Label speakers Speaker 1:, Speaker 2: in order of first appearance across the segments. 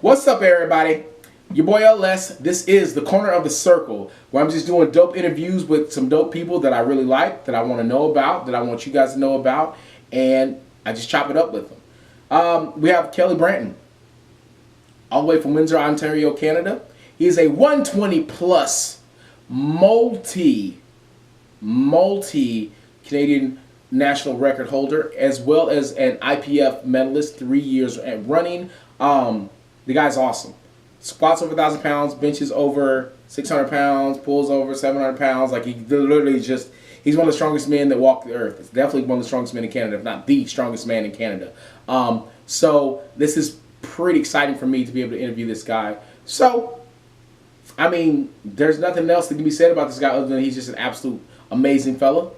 Speaker 1: What's up, everybody? Your boy LS. This is the Corner of the Circle, where I'm just doing dope interviews with some dope people that I really like, that I want to know about, that I want you guys to know about, and I just chop it up with them. We have Kelly BRANTON, all the way from Windsor, Ontario, Canada. He is a 120 plus multi Canadian national record holder, as well as an IPF medalist, 3 years and running. The guy's awesome. Squats over 1,000 pounds, benches over 600 pounds, pulls over 700 pounds. Like, he literally he's one of the strongest men that walk the earth. It's definitely one of the strongest men in Canada, if not the strongest man in Canada. So this is pretty exciting for me to be able to interview this guy. So, I mean, there's nothing else that can be said about this guy other than he's just an absolute amazing fella.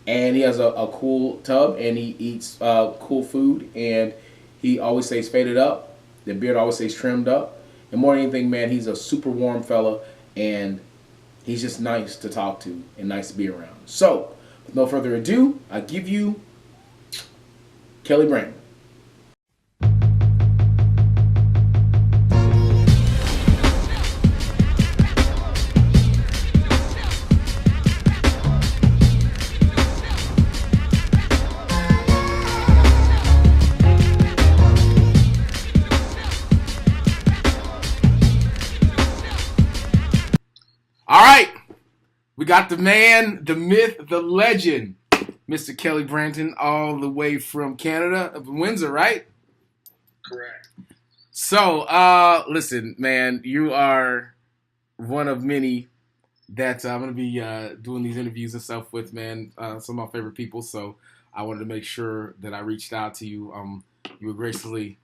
Speaker 1: And he has a cool tub, and he eats cool food, and he always stays faded up. The beard always stays trimmed up. And more than anything, man, he's a super warm fella, and he's just nice to talk to and nice to be around. So, with no further ado, I give you Kelly BRANTON. All right, we got the man, the myth, the legend, Mr. Kelly BRANTON, all the way from Canada, of Windsor, right?
Speaker 2: Correct.
Speaker 1: So, listen, man, you are one of many that I'm going to be doing these interviews and stuff with, man. Some of my favorite people, so I wanted to make sure that I reached out to you. You were graciously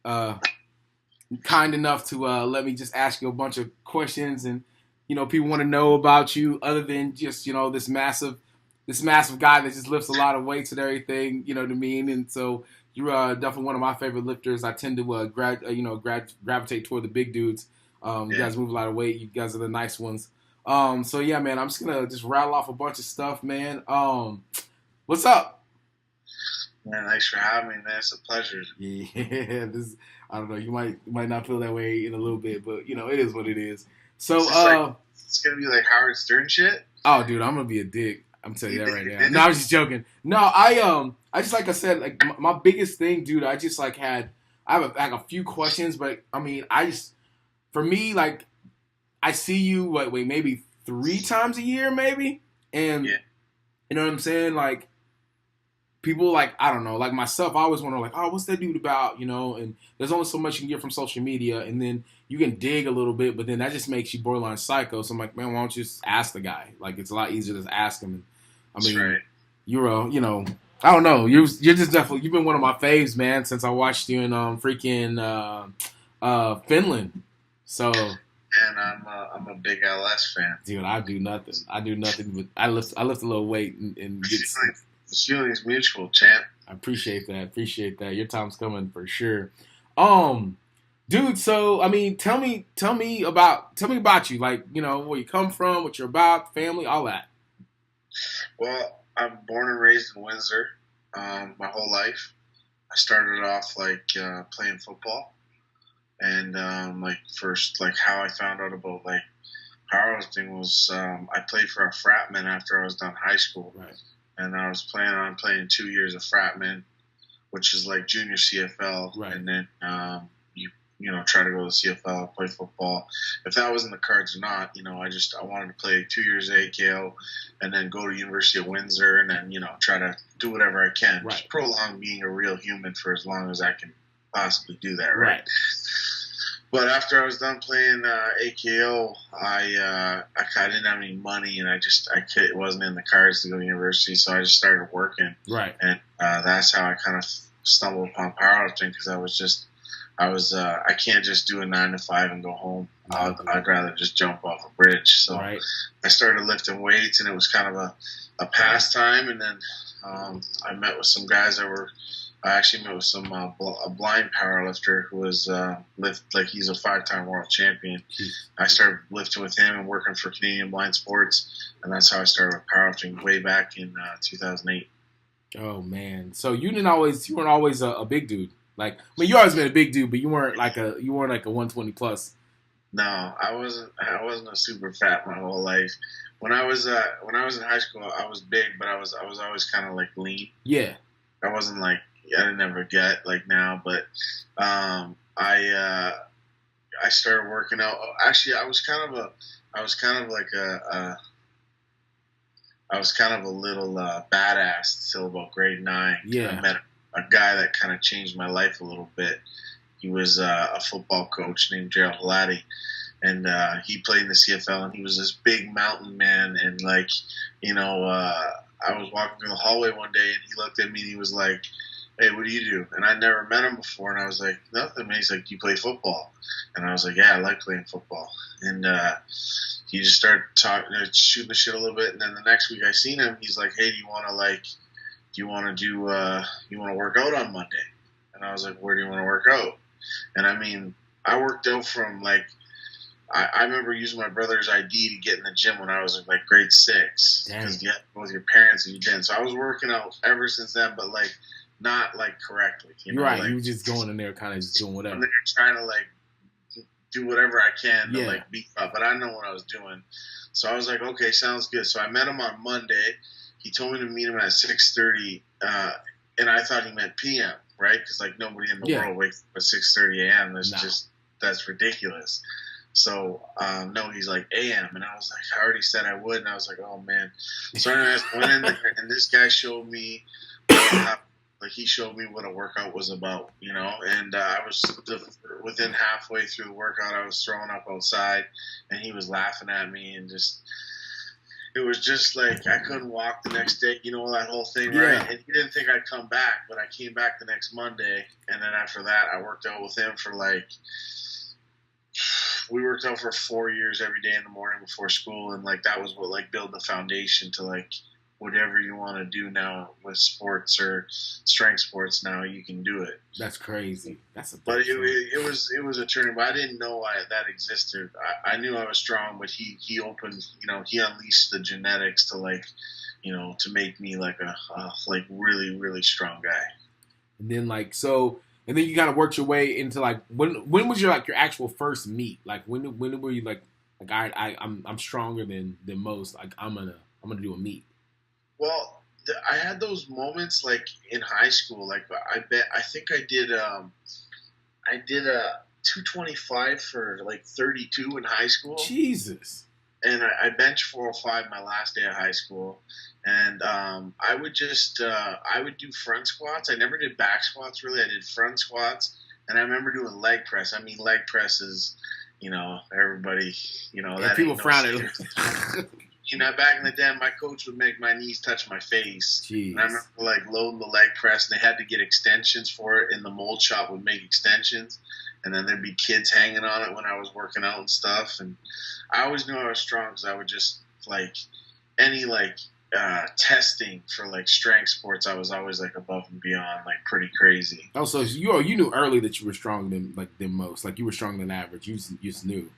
Speaker 1: kind enough to let me just ask you a bunch of questions, and people want to know about you other than just, this massive guy that just lifts a lot of weights and everything, you know what I mean? And so you're definitely one of my favorite lifters. I tend to gravitate toward the big dudes. You guys move a lot of weight. You guys are the nice ones. So yeah, man, I'm just going to just rattle off a bunch of stuff, man. What's up?
Speaker 2: Man, thanks for having me, man. It's a pleasure.
Speaker 1: Yeah, I don't know. You might not feel that way in a little bit, but it is what it is. So,
Speaker 2: it's gonna be like Howard Stern shit.
Speaker 1: Oh, dude, I'm gonna be a dick. I'm telling you that right now. No, I was just joking. No, I just, like I said, like my biggest thing, dude. I just I have a few questions, but I mean, for me, like, I see you maybe 3 times a year, maybe, and you know what I'm saying, like. People, like, I don't know, like myself, I always wonder, like, oh, what's that dude about, and there's only so much you can get from social media, and then you can dig a little bit, but then that just makes you borderline psycho. So I'm like, man, why don't you just ask the guy? Like, it's a lot easier to just ask him. I mean,
Speaker 2: right.
Speaker 1: You're I don't know, you're just definitely, you've been one of my faves, man, since I watched you in freaking Finland. So.
Speaker 2: And I'm a big LS fan.
Speaker 1: Dude, I do nothing but I lift a little weight and get.
Speaker 2: The feeling's mutual, champ.
Speaker 1: I appreciate that. Your time's coming for sure. Dude, so I mean, tell me about you. Like, where you come from, what you're about, family, all that.
Speaker 2: Well, I'm born and raised in Windsor, my whole life. I started off playing football, and first how I found out about powerlifting was I played for a fratman after I was done high school.
Speaker 1: Right.
Speaker 2: And I was planning on playing 2 years of fratman, which is like junior CFL.
Speaker 1: Right.
Speaker 2: And then you try to go to CFL, play football. If that was in the cards or not, I wanted to play 2 years of AKO and then go to University of Windsor and then, try to do whatever I can.
Speaker 1: Right.
Speaker 2: Just prolong being a real human for as long as I can possibly do that, right? But after I was done playing AKO, I didn't have any money, and it wasn't in the cards to go to university, so I just started working.
Speaker 1: Right.
Speaker 2: And that's how I kind of stumbled upon powerlifting, because I can't just do a 9 to 5 and go home. I'd rather just jump off a bridge. So
Speaker 1: right.
Speaker 2: I started lifting weights, and it was kind of a pastime. And then I met with some guys I actually met with a blind powerlifter who was he's a 5-time world champion.
Speaker 1: Jeez.
Speaker 2: I started lifting with him and working for Canadian Blind Sports, and that's how I started with powerlifting way back in 2008.
Speaker 1: Oh man! So you weren't always a big dude. Like, I mean, you always been a big dude, but you weren't like a 120 plus.
Speaker 2: No, I wasn't. I wasn't a super fat my whole life. When I was in high school, I was big, but I was always kind of like lean.
Speaker 1: Yeah.
Speaker 2: I wasn't like I didn't ever get like now, but I started working out. Actually, I was kind of a little badass till about grade 9.
Speaker 1: Yeah.
Speaker 2: I met a guy that kind of changed my life a little bit. He was a football coach named Gerald Halati, and he played in the CFL, and he was this big mountain man. And like, I was walking through the hallway one day, and he looked at me, and he was like, "Hey, what do you do?" And I'd never met him before, and I was like, "Nothing." And he's like, "Do you play football?" And I was like, "Yeah, I like playing football." And he just started talking, shooting the shit a little bit. And then the next week I seen him, he's like, "Hey, do you want to work out on Monday?" And I was like, "Where do you want to work out?" And I mean, I worked out from like, I remember using my brother's ID to get in the gym when I was in like grade 6, because you had to go with your parents and you didn't. So I was working out ever since then, but like not like correctly.
Speaker 1: Right,
Speaker 2: like,
Speaker 1: you were just going in there, kind of just doing whatever.
Speaker 2: I'm there trying to like do whatever I can to like beat up, but I know what I was doing. So I was like, okay, sounds good. So I met him on Monday. He told me to meet him at 6:30, and I thought he meant p.m. right? Because like nobody in the world wakes up at 6:30 a.m. That's ridiculous. So no, he's like a.m. and I was like, I already said I would, and I was like, oh man. So I went in there, and this guy showed me he showed me what a workout was about, and I was within halfway through the workout, I was throwing up outside, and he was laughing at me, and it was just like I couldn't walk the next day, that whole thing, right? And he didn't think I'd come back, but I came back the next Monday, and then after that, I worked out with him for we worked out for 4 years every day in the morning before school, and like that was what like built the foundation to like whatever you want to do now with sports or strength sports. Now you can do it.
Speaker 1: That's crazy.
Speaker 2: But it was a turning. But I didn't know that existed. I knew I was strong, but he opened. He unleashed the genetics to like, to make me like a like really really strong guy.
Speaker 1: And then like so. And then you kind of worked your way into like when was your actual first meet? Like when were you like I'm stronger than most. Like I'm gonna do a meet.
Speaker 2: Well, I had those moments like in high school. Like I think I did a 225 for like 32 in high school.
Speaker 1: Jesus.
Speaker 2: And I benched 405 my last day of high school. And I would do front squats. I never did back squats really. I did front squats, and I remember doing leg press. I mean, leg press is, everybody, that
Speaker 1: people frown at it.
Speaker 2: Back in the day, my coach would make my knees touch my face.
Speaker 1: Jeez.
Speaker 2: And I remember like loading the leg press, and they had to get extensions for it, and the mold shop would make extensions. And then there'd be kids hanging on it when I was working out and stuff. And I always knew I was strong because I would just like any like testing for like strength sports, I was always like above and beyond, like pretty crazy.
Speaker 1: Oh, so you knew early that you were stronger than most, like you were stronger than average. You just knew.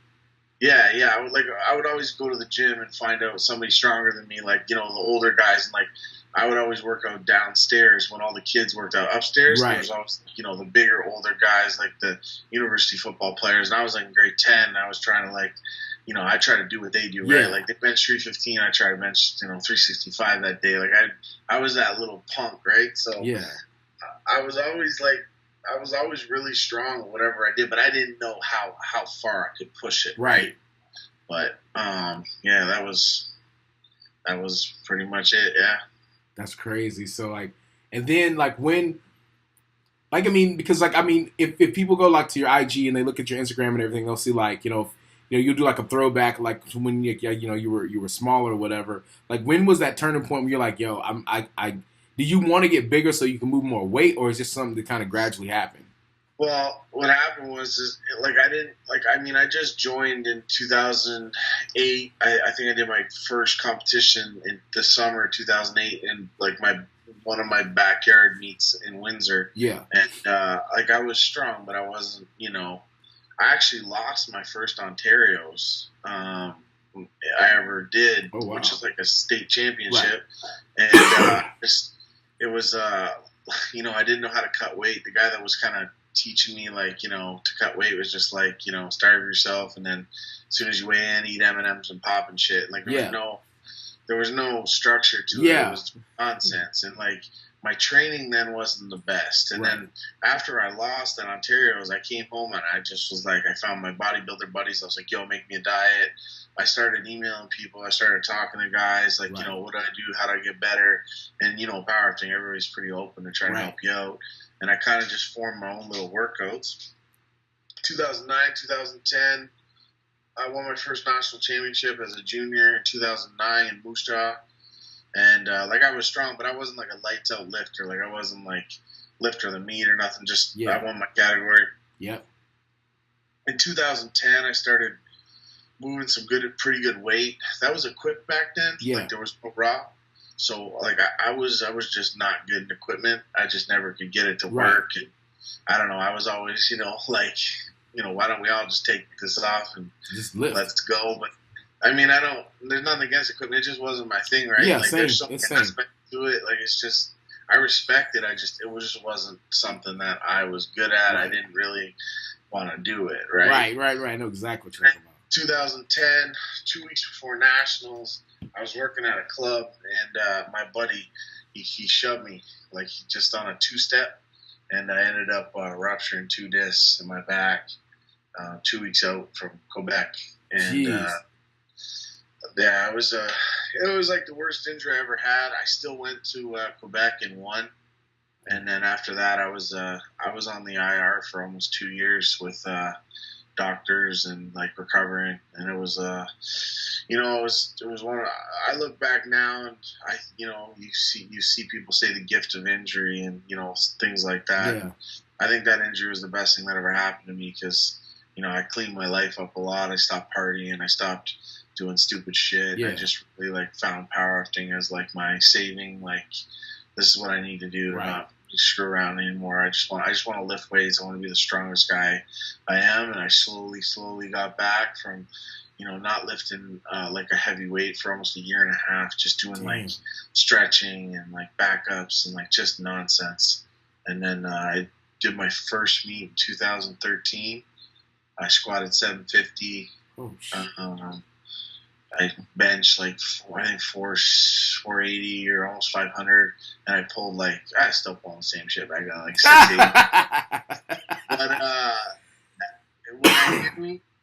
Speaker 2: Yeah. I would always go to the gym and find out somebody stronger than me, like the older guys, and like I would always work out downstairs when all the kids worked out upstairs.
Speaker 1: Right.
Speaker 2: There was always the bigger older guys, like the university football players, and I was like in grade 10, and I was trying to like. I try to do what they do, right? Like they bench 315, I try to bench, 365 that day. Like I was that little punk, right? So
Speaker 1: yeah,
Speaker 2: I was always really strong at whatever I did, but I didn't know how far I could push it,
Speaker 1: right?
Speaker 2: But yeah, that was pretty much it. Yeah,
Speaker 1: that's crazy. So like, and then like when. Like, I mean, because like, I mean, if people go like to your IG and they look at your Instagram and everything, they'll see like, you'll do like a throwback, like when you were smaller or whatever. Like, when was that turning point where you're like, yo, do you want to get bigger so you can move more weight, or is this something that kind of gradually happened?
Speaker 2: Well, what happened was I just joined in 2008. I think I did my first competition in the summer of 2008 in like one of my backyard meets in Windsor.
Speaker 1: Yeah.
Speaker 2: And I was strong, but I wasn't, I actually lost my first Ontario's I ever did, which is like a state championship. Wow. And it was I didn't know how to cut weight. The guy that was kind of teaching me, like, to cut weight was just like, starve yourself, and then as soon as you weigh in, eat M&Ms and pop and shit. Like, there was no structure to it. It was nonsense. And like, my training then wasn't the best. And then after I lost at Ontario's, I came home and I just was like, I found my bodybuilder buddies. I was like, yo, make me a diet. I started emailing people. I started talking to guys like, what do I do? How do I get better? And, powerlifting, everybody's pretty open to try to help you out. And I kind of just formed my own little workouts. 2009, 2010, I won my first national championship as a junior in 2009 in Moose Jaw. And, I was strong, but I wasn't, like, a lights-out lifter. Like, I wasn't, like, lifter the meat or nothing. Just I won my category.
Speaker 1: Yep.
Speaker 2: In 2010, I started moving some pretty good weight. That was equipped back then.
Speaker 1: Yeah.
Speaker 2: Like, there was no raw. So, like, I was just not good in equipment. I just never could get it to work. And I don't know. I was always, why don't we all just take this off and
Speaker 1: just lift.
Speaker 2: Let's go. But, I mean, there's nothing against equipment. It just wasn't my thing, right?
Speaker 1: Yeah,
Speaker 2: like,
Speaker 1: same.
Speaker 2: There's something aspect to it. Like, it's just, I respect it. It just wasn't something that I was good at. I didn't really want to do it, right?
Speaker 1: Right. I know exactly what you're talking about.
Speaker 2: 2010, 2 weeks before Nationals, I was working at a club, and my buddy, he shoved me, like, just on a two-step, and I ended up rupturing 2 discs in my back 2 weeks out from Quebec. And it was like the worst injury I ever had. I still went to Quebec and won. And then after that, I was on the IR for almost 2 years with doctors and like recovering. And it was it was one. I look back now and you see people say the gift of injury and things like that.
Speaker 1: Yeah.
Speaker 2: I think that injury was the best thing that ever happened to me because I cleaned my life up a lot. I stopped partying. I stopped doing stupid shit.
Speaker 1: Yeah.
Speaker 2: I just really found powerlifting as like my saving. Like, this is what I need to do to not screw around anymore. I just want to lift weights. I want to be the strongest guy I am. And I slowly got back from not lifting like a heavy weight for almost a year and a half, just doing like stretching and like backups and like just nonsense. And then I did my first meet in 2013. I squatted 750.
Speaker 1: Oh, shit.
Speaker 2: I benched like 480 or almost 500, and I pulled I still pull the same shit back then, like 680. But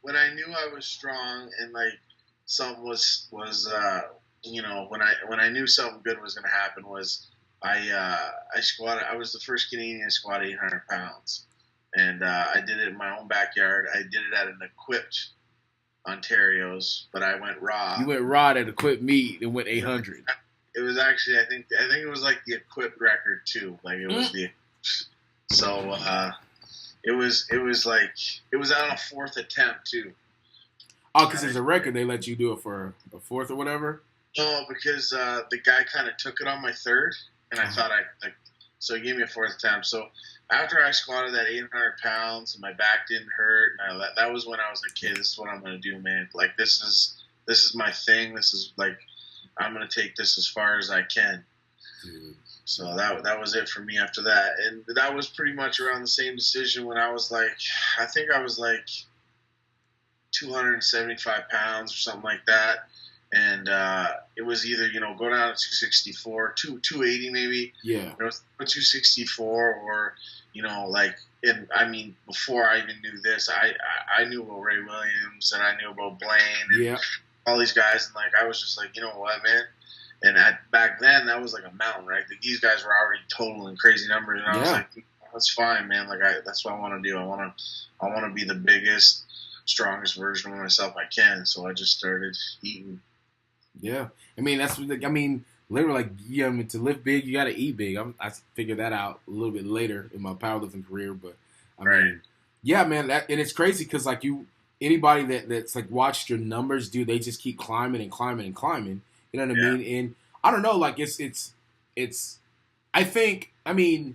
Speaker 2: when I knew I was strong and like something was when I knew something good was gonna happen was I squatted. I was the first Canadian to squat 800 pounds. And I did it in my own backyard. I did it at an equipped Ontario's, but I went raw.
Speaker 1: You went raw at equipped meet and went 800.
Speaker 2: It was actually, I think it was like the equipped record too. Like it was it was like it was on a 4th attempt too.
Speaker 1: Oh, because it's a record, they let you do it for a 4th or whatever.
Speaker 2: No, because the guy kind of took it on my 3rd, and I thought so he gave me a 4th attempt. So after I squatted that 800 pounds and my back didn't hurt, and that was when I was like, okay, this is what I'm going to do, man. Like, this is my thing. This is like, I'm going to take this as far as I can.
Speaker 1: Dude.
Speaker 2: So that was it for me after that. And that was pretty much around the same decision when I was like, I think I was like 275 pounds or something like that. And it was either, go down to 264, 280 maybe.
Speaker 1: Yeah.
Speaker 2: 264 or, before I even knew this, I knew about Ray Williams and I knew about Blaine and all these guys. And, I was just like, you know what, man? And back then, that was like a mountain, right? Like, these guys were already totaling crazy numbers. And I was like, that's fine, man. Like, that's what I want to do. I want to be the biggest, strongest version of myself I can. So I just started eating. Yeah.
Speaker 1: I mean, literally, to lift big, you got to eat big. I figured that out a little bit later in my powerlifting career. But, man, and it's crazy because, anybody that's, watched your numbers, dude, they just keep climbing and climbing and climbing. You know what I mean? And I don't know, I think, I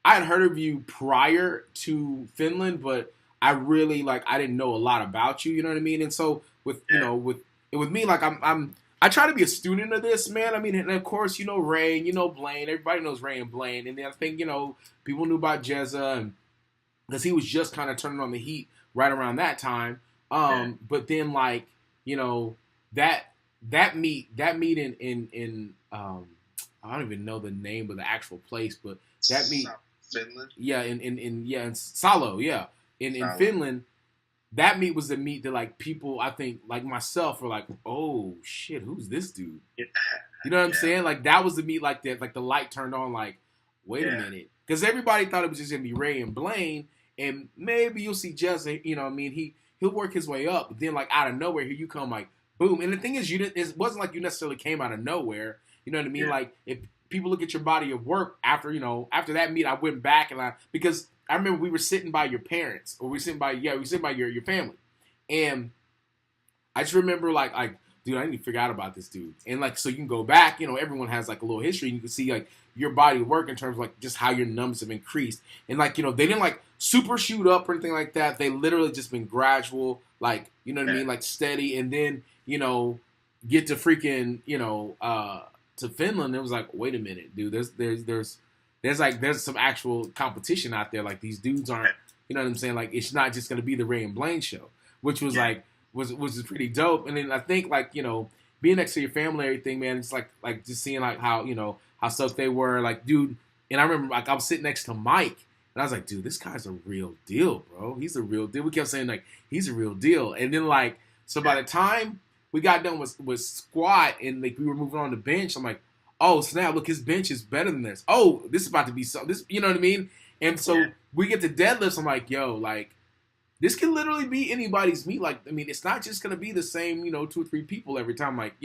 Speaker 1: had heard of you prior to Finland, but I really, I didn't know a lot about you, you know what I mean? And so with me, I try to be a student of this, man. I mean, and of course, you know Ray, and you know Blaine. Everybody knows Ray and Blaine, and then I think people knew about Jezza, and because he was just kind of turning on the heat right around that time. But then like you know that that meet in I don't even know the name of the actual place, but that meet
Speaker 2: Finland.
Speaker 1: Yeah, in Salo, yeah, in Finland. That meet was the meet that like people I think like myself were like, oh shit, who's this dude?
Speaker 2: Yeah.
Speaker 1: You know what I'm saying? Like that was the meet like that, like the light turned on. Like, wait a minute, because everybody thought it was just gonna be Ray and Blaine, and maybe you'll see Jesse. You know, what I mean, he'll work his way up. But then like out of nowhere, here you come, like boom. And the thing is, it wasn't like you necessarily came out of nowhere. You know what I mean? Like if people look at your body of work after that meet, I went back because I remember we were sitting by your parents, or we were sitting by your family, and I just remember like dude, I need to figure out about this dude, and like so you can go back, everyone has like a little history, and you can see like your body of work in terms of like just how your numbers have increased, and like they didn't like super shoot up or anything like that. They literally just been gradual, like what I mean, like steady, and then get to freaking to Finland. It was like, wait a minute, dude, there's some actual competition out there. Like these dudes aren't, you know what I'm saying? Like it's not just gonna be the Ray and Blaine show, which was like was pretty dope. And then I think like being next to your family, and everything, man. It's like just seeing like how how stoked they were, like dude. And I remember like I was sitting next to Mike, and I was like, dude, this guy's a real deal, bro. He's a real deal. We kept saying like he's a real deal. And then like so by the time we got done with squat and like we were moving on the bench, I'm like, oh snap! Look, his bench is better than this. Oh, this is about to be so. This, you know what I mean? And so we get to deadlifts. I'm like, yo, like this can literally be anybody's meet. Like, I mean, it's not just gonna be the same, 2 or 3 people every time. Like,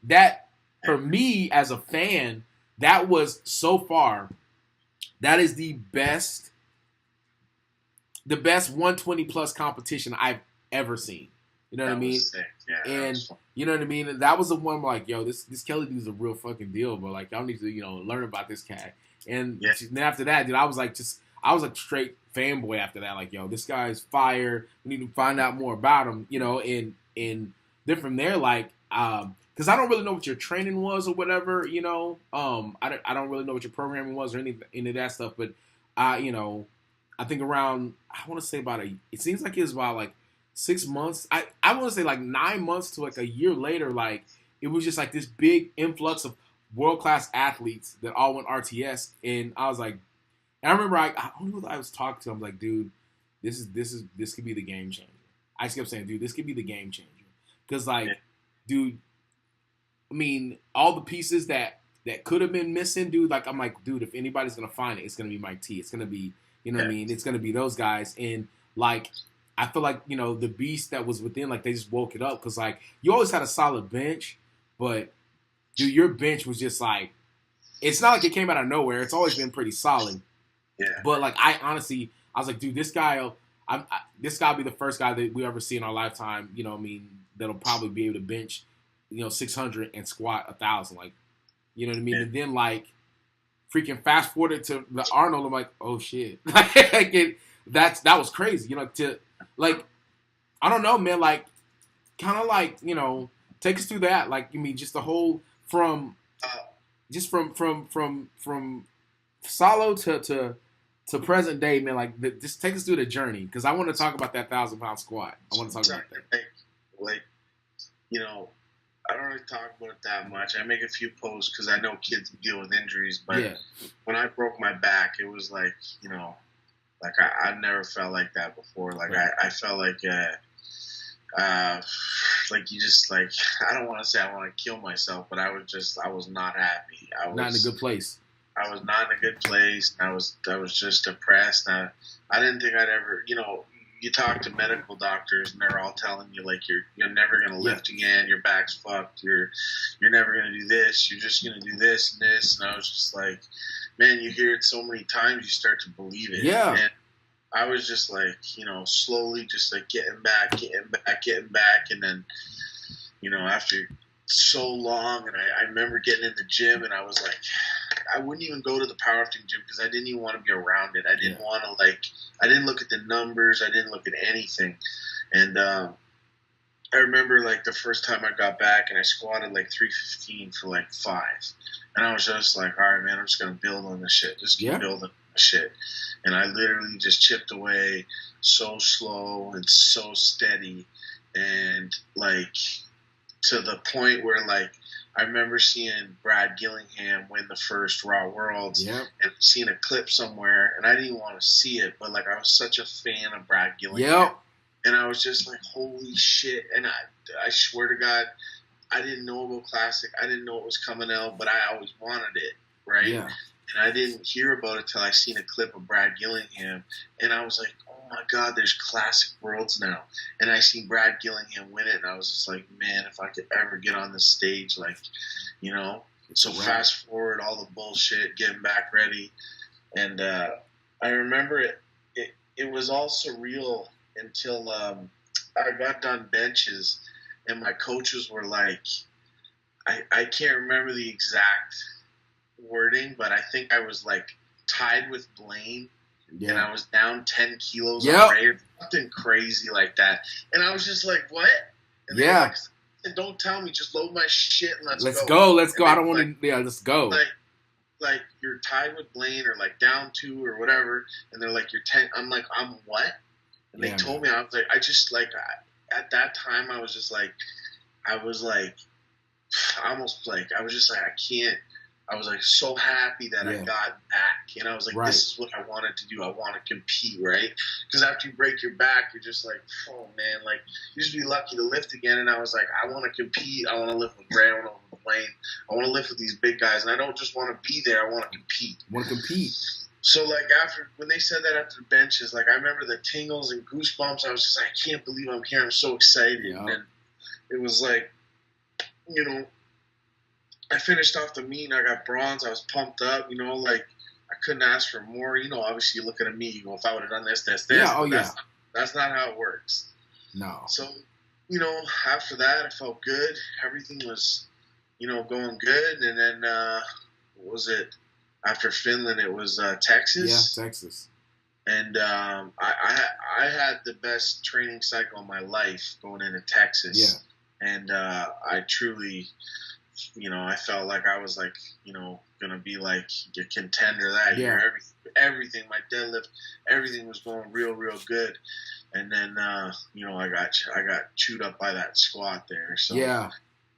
Speaker 1: that for me as a fan, that was so far. That is the best 120 plus competition I've ever seen. You know what I mean?
Speaker 2: Yeah,
Speaker 1: and you know what I mean? And that was the one where like, yo, this Kelly dude's a real fucking deal, bro. Like, y'all need to, learn about this cat. And then after that, dude, I was like straight fanboy after that. Like, yo, this guy's fire. We need to find out more about him, and then from there, like, because I don't really know what your training was or whatever, I don't really know what your programming was or any of that stuff. But I think around, I want to say it seems like it was about like 6 months. I want to say like 9 months to like a year later. Like it was just like this big influx of world class athletes that all went RTS, and I was like, and I remember I don't know who I was talking to. I was like, dude, this could be the game changer. I just kept saying, dude, this could be the game changer, because like, dude, I mean, all the pieces that could have been missing, dude. Like I'm like, dude, if anybody's gonna find it, it's gonna be Mike T. It's gonna be, what I mean? It's gonna be those guys, and like. I feel like, the beast that was within, like, they just woke it up. Because, like, you always had a solid bench. But, dude, your bench was just, like, it's not like it came out of nowhere. It's always been pretty solid.
Speaker 2: Yeah.
Speaker 1: But, like, I was like, dude, this guy will be the first guy that we ever see in our lifetime, that'll probably be able to bench, 600 and squat 1,000. Like, you know what I mean? Yeah. And then, like, freaking fast forwarded to the Arnold. I'm like, oh, shit. That was crazy, like, I don't know, man, like, kind of like, take us through that. Like, I mean, just the whole from Salo to present day, man, like, just take us through the journey. Because I want to talk about that 1,000-pound squat. I want to talk about that.
Speaker 2: Like, I don't really talk about it that much. I make a few posts because I know kids deal with injuries. But when I broke my back, it was like, like I never felt like that before. Like I felt like you just like, I don't want to say I want to kill myself, but I was not happy. I was
Speaker 1: not in a good place.
Speaker 2: I was not in a good place. I was just depressed. I didn't think I'd ever, you talk to medical doctors and they're all telling you like you're never gonna lift again. Your back's fucked. You're never gonna do this. You're just gonna do this and this. And I was just like, man, you hear it so many times, you start to believe it.
Speaker 1: Yeah.
Speaker 2: And I was just like, slowly just like getting back. And then, after so long, and I remember getting in the gym and I was like, I wouldn't even go to the powerlifting gym because I didn't even want to be around it. I didn't want to I didn't look at the numbers. I didn't look at anything. And I remember like the first time I got back and I squatted like 315 for like 5. And I was just like, all right, man, I'm just going to build on this shit. Just keep building on this shit. And I literally just chipped away so slow and so steady. And like to the point where like I remember seeing Brad Gillingham win the first Raw Worlds and seeing a clip somewhere. And I didn't even want to see it, but like I was such a fan of Brad Gillingham. And I was just like, holy shit. And I swear to God, I didn't know about Classic. I didn't know it was coming out, but I always wanted it, right?
Speaker 3: Yeah.
Speaker 2: And I didn't hear about it till I seen a clip of Brad Gillingham. And I was like, oh my God, there's Classic Worlds now. And I seen Brad Gillingham win it. And I was just like, man, if I could ever get on this stage, like, you know. So fast forward all the bullshit, getting back ready. And I remember it was all surreal until I got done benches, and my coaches were like, I can't remember the exact wording, but I think I was like tied with Blaine, and I was down 10 kilos on Ray, or something crazy like that. And I was just like, what? And they were like, don't tell me, just load my shit and let's go.
Speaker 3: Let's go. I don't want to, let's go.
Speaker 2: Like you're tied with Blaine or like down 2 or whatever, and they're like, you're 10. I'm like, I'm what? And they told me, I was like, I just like, at that time, I was just like, I was like, almost like, I was just like, I can't, I was like so happy that I got back. And I was like, this is what I wanted to do. I want to compete, right? Because after you break your back, you're just like, oh man, like, you just be lucky to lift again. And I was like, I want to compete. I want to lift with Ray. I want to lift with Wayne. I want to lift with these big guys. And I don't just want to be there. I want to compete. So, like, when they said that after the benches, like, I remember the tingles and goosebumps. I was just like, I can't believe I'm here. I'm so excited. And it was like, you know, I finished off the meet and I got bronze. I was pumped up, you know, like, I couldn't ask for more. You know, obviously, you're looking at me, you go, if I would have done this. That's not how it works.
Speaker 3: No.
Speaker 2: So, you know, after that, I felt good. Everything was, you know, going good. And then, what was it? After Finland, it was Texas.
Speaker 3: Yeah, Texas.
Speaker 2: And I had the best training cycle of my life going into Texas. Yeah. And I truly, you know, I felt like I was like, you know, going to be like a contender that year. Everything, my deadlift, everything was going real, real good. And then, you know, I got chewed up by that squat there. So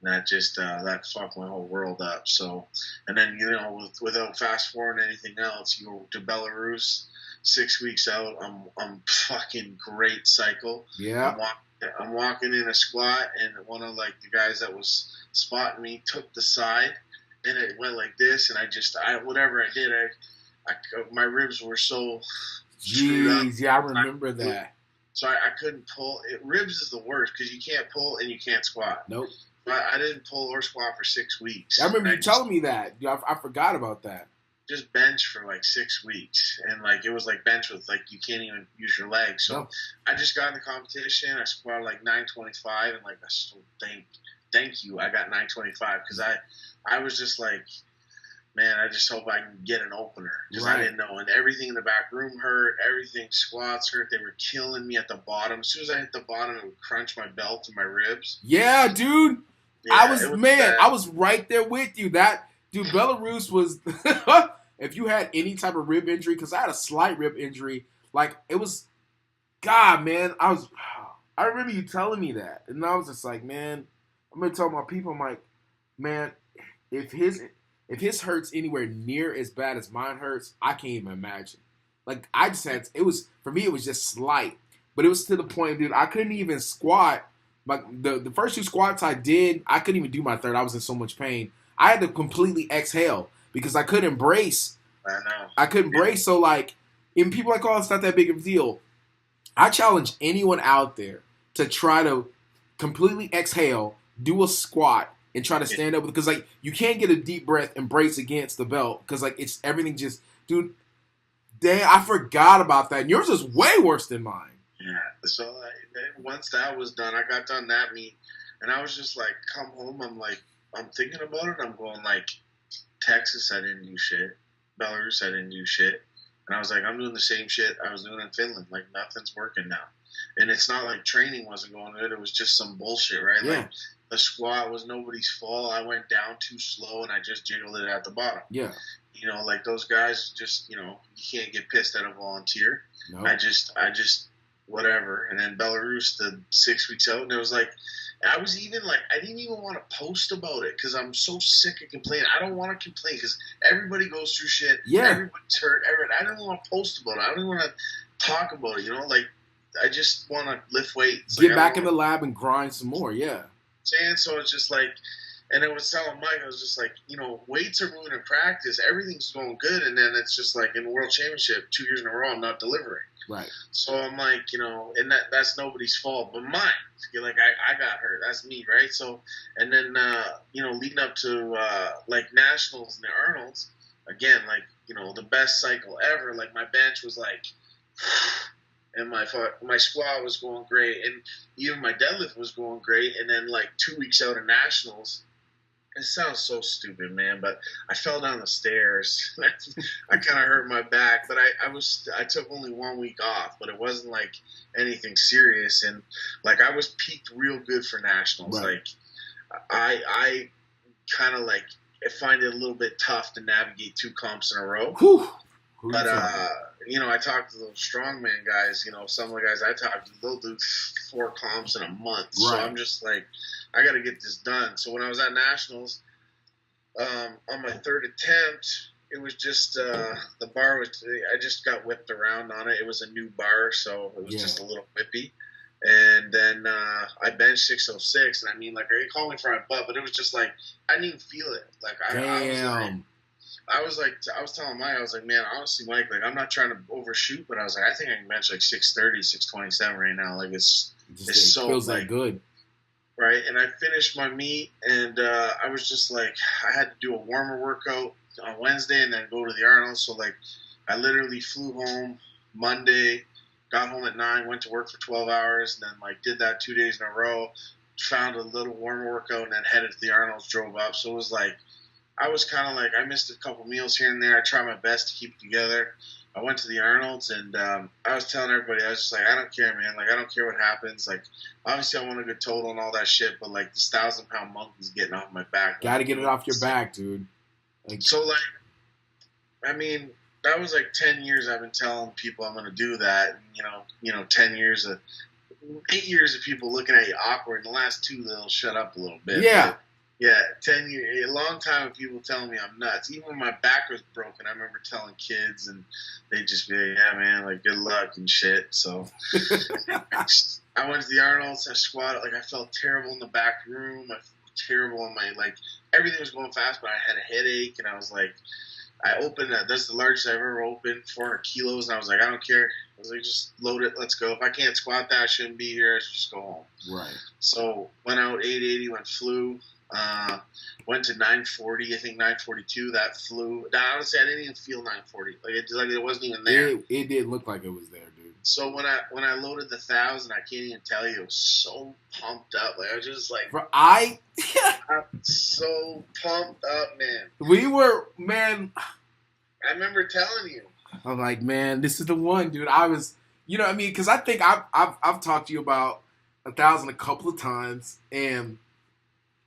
Speaker 2: that just that fucked my whole world up. So, and then, you know, without fast forwarding anything else, you go to Belarus, 6 weeks out. I'm fucking great cycle.
Speaker 3: Yeah.
Speaker 2: I'm walking in a squat, and one of like the guys that was spotting me took the side, and it went like this, and whatever I did, my ribs were so screwed up.
Speaker 3: Yeah, I remember that.
Speaker 2: So I couldn't pull. Ribs is the worst because you can't pull and you can't squat.
Speaker 3: Nope.
Speaker 2: But I didn't pull or squat for 6 weeks.
Speaker 3: I remember you telling me that. I forgot about that.
Speaker 2: Just bench for like 6 weeks, and like it was like bench with like you can't even use your legs. So I just got in the competition. I squatted like 925, and like I so thank you. I got 925 because I was just like, man, I just hope I can get an opener because I didn't know. And everything in the back room hurt. Everything, squats hurt. They were killing me at the bottom. As soon as I hit the bottom, it would crunch my belt and my ribs.
Speaker 3: Yeah, dude. Yeah, I was right there with you. Belarus was. If you had any type of rib injury, because I had a slight rib injury, like it was, God, man, I remember you telling me that, and I was just like, man, I'm gonna tell my people, I'm like, man, if his hurts anywhere near as bad as mine hurts, I can't even imagine. Like I just had, it was for me, it was just slight, but it was to the point, dude, I couldn't even squat. Like the first 2 squats I did, I couldn't even do my third. I was in so much pain. I had to completely exhale. Because I couldn't brace.
Speaker 2: I know.
Speaker 3: I couldn't brace. So, like, and people are like, oh, it's not that big of a deal. I challenge anyone out there to try to completely exhale, do a squat, and try to stand up. Because, like, you can't get a deep breath and brace against the belt. Because, like, it's everything just, dude, dang, I forgot about that. And yours is way worse than mine.
Speaker 2: Yeah. So, once that was done, I got done that meet. And I was just like, come home. I'm thinking about it. I'm going, like, Texas, I didn't do shit. Belarus, I didn't do shit. And I was like, I'm doing the same shit I was doing in Finland. Like, nothing's working now. and it's not like training wasn't going good. It was just some bullshit, right?
Speaker 3: Yeah.
Speaker 2: Like the squat was nobody's fault. I went down too slow, and I just jiggled it at the bottom.
Speaker 3: Yeah.
Speaker 2: You know, like those guys just, you know, you can't get pissed at a volunteer.
Speaker 3: Nope.
Speaker 2: I just whatever. And then Belarus, the 6 weeks out, and it was like, I was even like, I didn't even want to post about it because I'm so sick of complaining. I don't want to complain because everybody goes through shit.
Speaker 3: Yeah.
Speaker 2: Everybody's hurt. I don't want to post about it. I don't want to talk about it. You know, like, I just want to lift weights.
Speaker 3: Get back in the lab and grind some more. Yeah.
Speaker 2: So it's just like, and it was telling Mike, I was just like, you know, weights are moving in practice. Everything's going good. And then it's just like in the World Championship, 2 years in a row, I'm not delivering.
Speaker 3: Right.
Speaker 2: So I'm like, you know, and that's nobody's fault but mine. Like, I got hurt. That's me, right? So, and then, you know, leading up to, like, Nationals and the Arnolds, again, like, you know, the best cycle ever. Like, my bench was like, and my squat was going great. And even my deadlift was going great. And then, like, 2 weeks out of Nationals, it sounds so stupid, man, but I fell down the stairs. I kind of hurt my back, but I took only 1 week off, but it wasn't like anything serious. And like, I was peaked real good for Nationals.
Speaker 3: Right.
Speaker 2: Like, I kind of like find it a little bit tough to navigate 2 comps in a row.
Speaker 3: Whew.
Speaker 2: But, you know, I talked to those strongman guys, you know, some of the guys I talked to, they'll do 4 comps in a month.
Speaker 3: Right.
Speaker 2: So I'm just like, I got to get this done. So when I was at Nationals, on my 3rd attempt, it was just, the bar was, I just got whipped around on it. It was a new bar, so it was just a little whippy. And then I benched 606, and I mean, like, they called me for my butt, but it was just like, I didn't even feel it. Like, I was telling Mike, I was like, man, honestly, Mike, like, I'm not trying to overshoot, but I was like, I think I can bench like 630, 627 right now. Like, it's so
Speaker 3: feels
Speaker 2: like
Speaker 3: that good.
Speaker 2: Right, and I finished my meet, and I was just like, I had to do a warmer workout on Wednesday and then go to the Arnold. So, like, I literally flew home Monday, got home at 9, went to work for 12 hours, and then, like, did that 2 days in a row, found a little warmer workout, and then headed to the Arnold's, drove up. So it was like, I was kind of like, I missed a couple meals here and there. I tried my best to keep it together. I went to the Arnold's, and I was telling everybody, I was just like, I don't care, man. Like, I don't care what happens. Like, obviously I want a good total and all that shit, but, like, this 1,000-pound monkey's getting off my back.
Speaker 3: Got to get it off your back, dude.
Speaker 2: Like, so, like, I mean, that was, like, 10 years I've been telling people I'm going to do that. And, you know, 8 years of people looking at you awkward. In the last 2, they'll shut up a little bit.
Speaker 3: Yeah.
Speaker 2: But, yeah, 10 years, a long time of people telling me I'm nuts. Even when my back was broken, I remember telling kids, and they'd just be like, yeah, man, like, good luck and shit. So I went to the Arnold's, I squatted, like, I felt terrible in the back room. I felt terrible in my, like, everything was going fast, but I had a headache, and I was like, I opened that. That's the largest I've ever opened, 400 kilos, and I was like, I don't care. I was like, just load it, let's go. If I can't squat that, I shouldn't be here. I should just go home.
Speaker 3: Right.
Speaker 2: So went out 880, flew. Went to 940, I think 942. That flew. Now, honestly, I didn't even feel 940. Like it wasn't even there.
Speaker 3: It didn't look like it was there, dude.
Speaker 2: So when I loaded the 1,000, I can't even tell you. I was so pumped up. Like, I was just like, I'm so pumped up, man.
Speaker 3: We were, man.
Speaker 2: I remember telling you.
Speaker 3: I'm like, man, this is the one, dude. I was, you know what I mean? Because I think I've talked to you about 1,000 a couple of times, and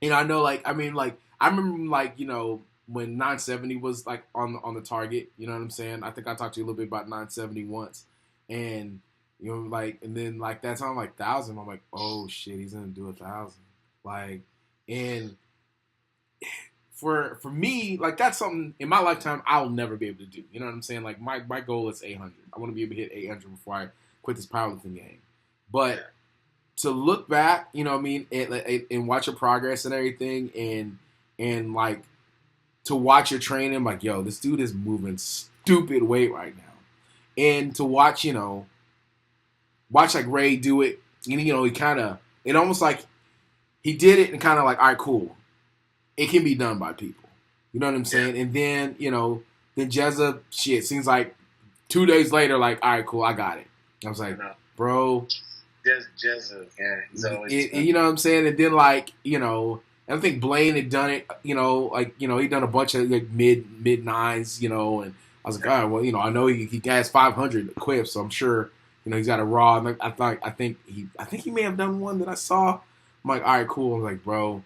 Speaker 3: you know, I know, like, I mean, like, I remember, like, you know, when 970 was, like, on the target, you know what I'm saying? I think I talked to you a little bit about 970 once, and, you know, like, and then, like, that time, like, 1,000, I'm like, oh, shit, he's going to do 1,000. Like, and for me, like, that's something in my lifetime I'll never be able to do. You know what I'm saying? Like, my goal is 800. I want to be able to hit 800 before I quit this powerlifting game. But to look back, you know what I mean, and watch your progress and everything, and like, to watch your training, like, yo, this dude is moving stupid weight right now. And to watch, you know, like Ray do it, and, you know, it almost like he did it and kind of like, all right, cool. It can be done by people. You know what I'm saying? And then, you know, then Jezza, shit, seems like 2 days later, like, all right, cool, I got it. I was like, bro.
Speaker 2: Jezza, yeah, he's always
Speaker 3: you know what I'm saying? And then, like, you know, I think Blaine had done it, you know, like, you know, he'd done a bunch of, like, mid nines, you know, and I was like, all right, well, you know, I know he has 500 equipped, so I'm sure You know, he's got a raw. And I think he may have done one that I saw. I'm like, all right, cool. I'm like, bro,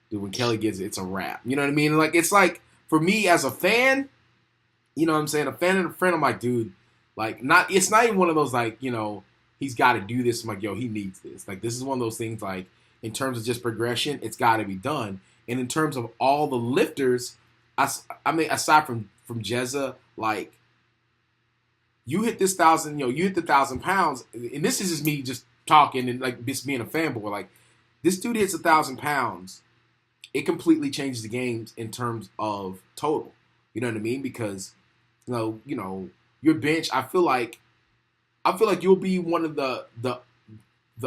Speaker 3: dude, when Kelly gets it, it's a wrap. You know what I mean? Like, it's like for me as a fan, you know what I'm saying? A fan and a friend, I'm like, dude, like, it's not even one of those, like, you know, he's got to do this. I'm like, yo, he needs this. Like, this is one of those things, like, in terms of just progression, it's got to be done. And in terms of all the lifters, I mean, aside from Jezza, like, you hit this 1,000, you know, you hit the 1,000 pounds, and this is just me just talking and, like, just being a fanboy. Like, this dude hits 1,000 pounds, it completely changes the game in terms of total. You know what I mean? Because, you know, your bench, I feel like you'll be one of the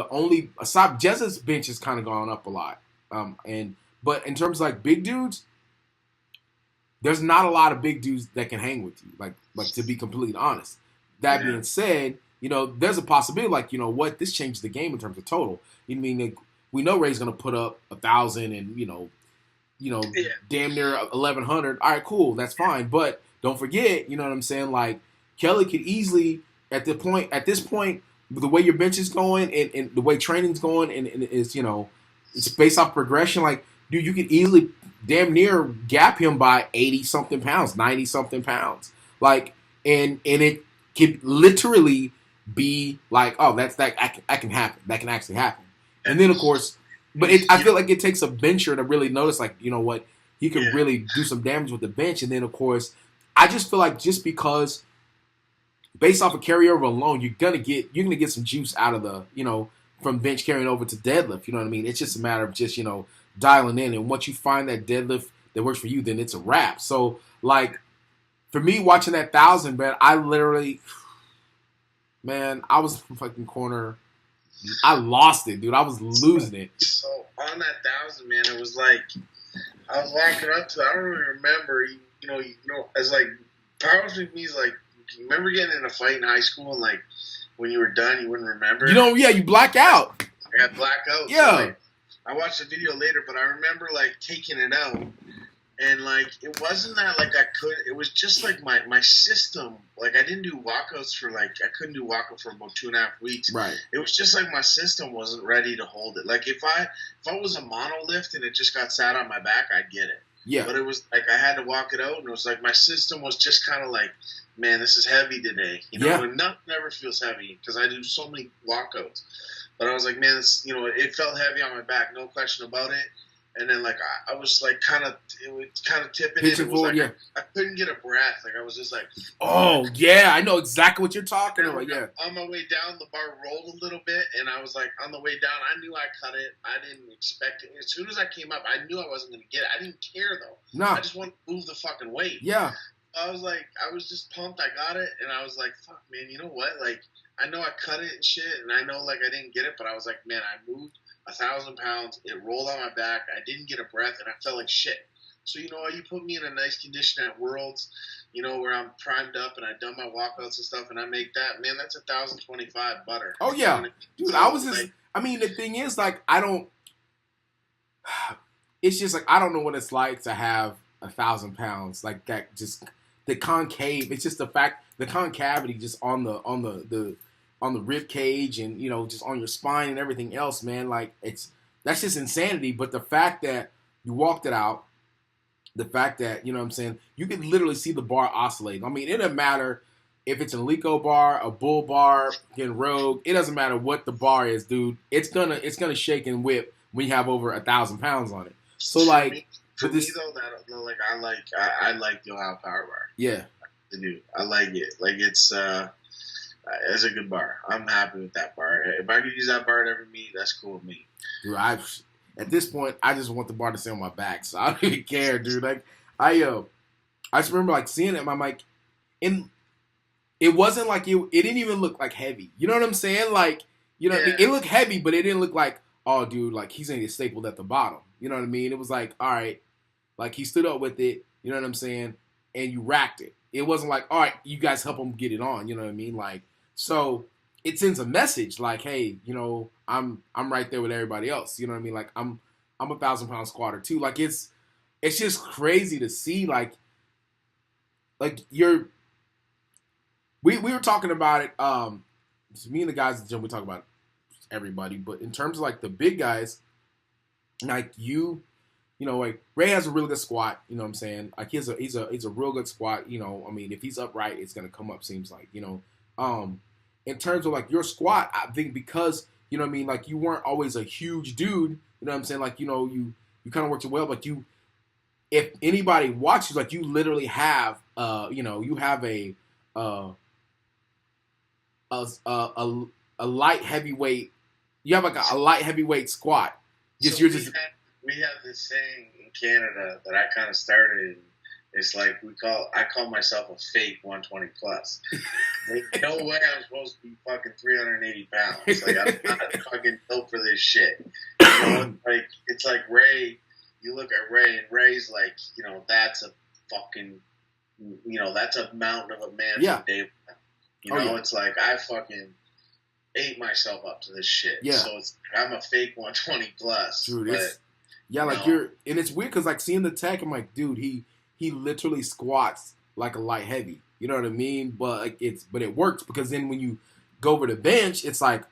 Speaker 3: only, aside, Jezza's bench has kind of gone up a lot. But in terms of, like, big dudes, there's not a lot of big dudes that can hang with you, like to be completely honest. That being said, you know, there's a possibility, like, you know what, this changed the game in terms of total. You mean, like, we know Ray's gonna put up 1,000 and you know, damn near 1,100. All right, cool, that's fine. But don't forget, you know what I'm saying? Like, Kelly could easily at this point, the way your bench is going and the way training's going, and it's, you know, it's based off progression. Like, dude, you could easily damn near gap him by 80-something pounds, 90-something pounds. Like, and it could literally be like, oh, that can happen. That can actually happen. And then, of course, but I feel like it takes a bencher to really notice, like, you know what, he can really do some damage with the bench. And then, of course, I just feel like just because based off of carryover alone, you're gonna get some juice out of the, you know, from bench carrying over to deadlift. You know what I mean? It's just a matter of just, you know, dialing in. And once you find that deadlift that works for you, then it's a wrap. So, like, for me, watching that 1,000, man, I literally, man, I was in fucking corner. I lost it, dude. I was losing it.
Speaker 2: So on that 1,000, man, it was like I was walking up to it. I don't even remember. You know, as like powerlifting me is like, you remember getting in a fight in high school and like when you were done, you wouldn't remember.
Speaker 3: You know, yeah, you black out.
Speaker 2: I got black out.
Speaker 3: Yeah.
Speaker 2: So, like, I watched the video later, but I remember like taking it out. And, like, it wasn't that, like, it was just, like, my system, like, I didn't do walkouts for, like, I couldn't do walkout for about 2.5 weeks.
Speaker 3: Right.
Speaker 2: It was just, like, my system wasn't ready to hold it. Like, if I was a monolift and it just got sat on my back, I'd get it.
Speaker 3: Yeah.
Speaker 2: But it was, like, I had to walk it out, and it was, like, my system was just kind of like, man, this is heavy today. You know, and nothing ever feels heavy because I do so many walkouts. But I was like, man, this, you know, it felt heavy on my back, no question about it. And then, like, I was, like, it was kind of tipping it. It was
Speaker 3: forward,
Speaker 2: like, I couldn't get a breath. Like, I was just like,
Speaker 3: oh, yeah, I know exactly what you're talking about, yeah.
Speaker 2: On my way down, the bar rolled a little bit, and I was, like, on the way down, I knew I cut it. I didn't expect it. As soon as I came up, I knew I wasn't going to get it. I didn't care, though.
Speaker 3: No.
Speaker 2: I just wanted to move the fucking weight.
Speaker 3: Yeah.
Speaker 2: I was, like, I was just pumped. I got it, and I was like, fuck, man, you know what? Like, I know I cut it and shit, and I know, like, I didn't get it, but I was like, man, I moved 1,000 pounds. It rolled on my back. I didn't get a breath, and I felt like shit. So, you know, you put me in a nice condition at Worlds, you know, where I'm primed up and I've done my walkouts and stuff, and I make that, man, that's 1,025 butter.
Speaker 3: Oh, yeah.
Speaker 2: You know,
Speaker 3: dude,
Speaker 2: so,
Speaker 3: I was just, like, I mean, the thing is, like, it's just, like, I don't know what it's like to have 1,000 pounds. Like, that just, the concave, it's just the fact, the concavity just on the rib cage and, you know, just on your spine and everything else, man. Like, that's just insanity. But the fact that you walked it out, the fact that, you know what I'm saying, you can literally see the bar oscillate. I mean, it doesn't matter if it's an Alico bar, a Bull bar, again, Rogue. It doesn't matter what the bar is, dude. It's gonna shake and whip when you have over 1,000 pounds on it. So, like,
Speaker 2: for me though, I like the Ohio Power Bar.
Speaker 3: Yeah,
Speaker 2: I do. I like it. Like, it's a good bar. I'm happy with that bar. If I could use that bar at every meet, that's cool with me.
Speaker 3: Dude, at this point, I just want the bar to stay on my back, so I don't even care, dude. Like, I just remember, like, seeing it, I'm like, and it wasn't like it didn't even look like heavy. You know what I'm saying? Like, you know, it looked heavy, but it didn't look like, oh, dude, like, he's gonna get stapled at the bottom. You know what I mean? It was like, all right, like, he stood up with it. You know what I'm saying? And you racked it. It wasn't like, all right, you guys help him get it on. You know what I mean? Like, so it sends a message like, hey, you know, I'm right there with everybody else. You know what I mean? Like, I'm a 1,000-pound squatter too. Like, it's just crazy to see, like we were talking about it me and the guys at the gym, we talk about everybody, but in terms of like the big guys, like like Ray has a really good squat. You know what I'm saying? Like he's a real good squat. You know, I mean, if he's upright, it's gonna come up. Seems like in terms of like your squat, I think because you know what I mean, like you weren't always a huge dude. You know what I'm saying? Like you kind of worked your way up. Like if anybody watches, like you literally have you have a light heavyweight. You have like a light heavyweight squat.
Speaker 2: So we have this saying in Canada that I kind of started. It's like I call myself a fake 120 plus. Like, no way I'm supposed to be fucking 380 pounds. Like I'm not fucking built for this shit. You know, like it's like Ray. You look at Ray, and Ray's like, that's a fucking, that's a mountain of a man from day one. You know, it's like I fucking ate myself up to this shit.
Speaker 3: Yeah.
Speaker 2: So I'm a fake 120 plus.
Speaker 3: Dude, and it's weird because like seeing the tech, I'm like, dude, he literally squats like a light heavy. You know what I mean? But like it works because then when you go over the bench, it's like,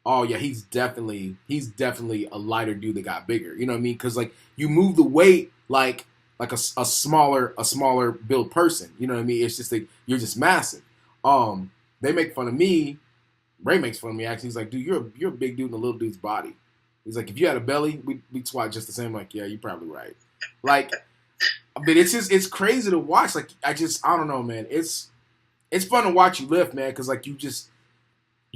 Speaker 3: oh yeah, he's definitely a lighter dude that got bigger. You know what I mean? Because like you move the weight like a smaller built person. You know what I mean? It's just like you're just massive. They make fun of me. Ray makes fun of me actually. He's like, dude, you're a big dude in a little dude's body. He's like, if you had a belly, we'd squat just the same. Like, yeah, you're probably right. Like, but it's crazy to watch. Like, I don't know, man. It's fun to watch you lift, man, because like you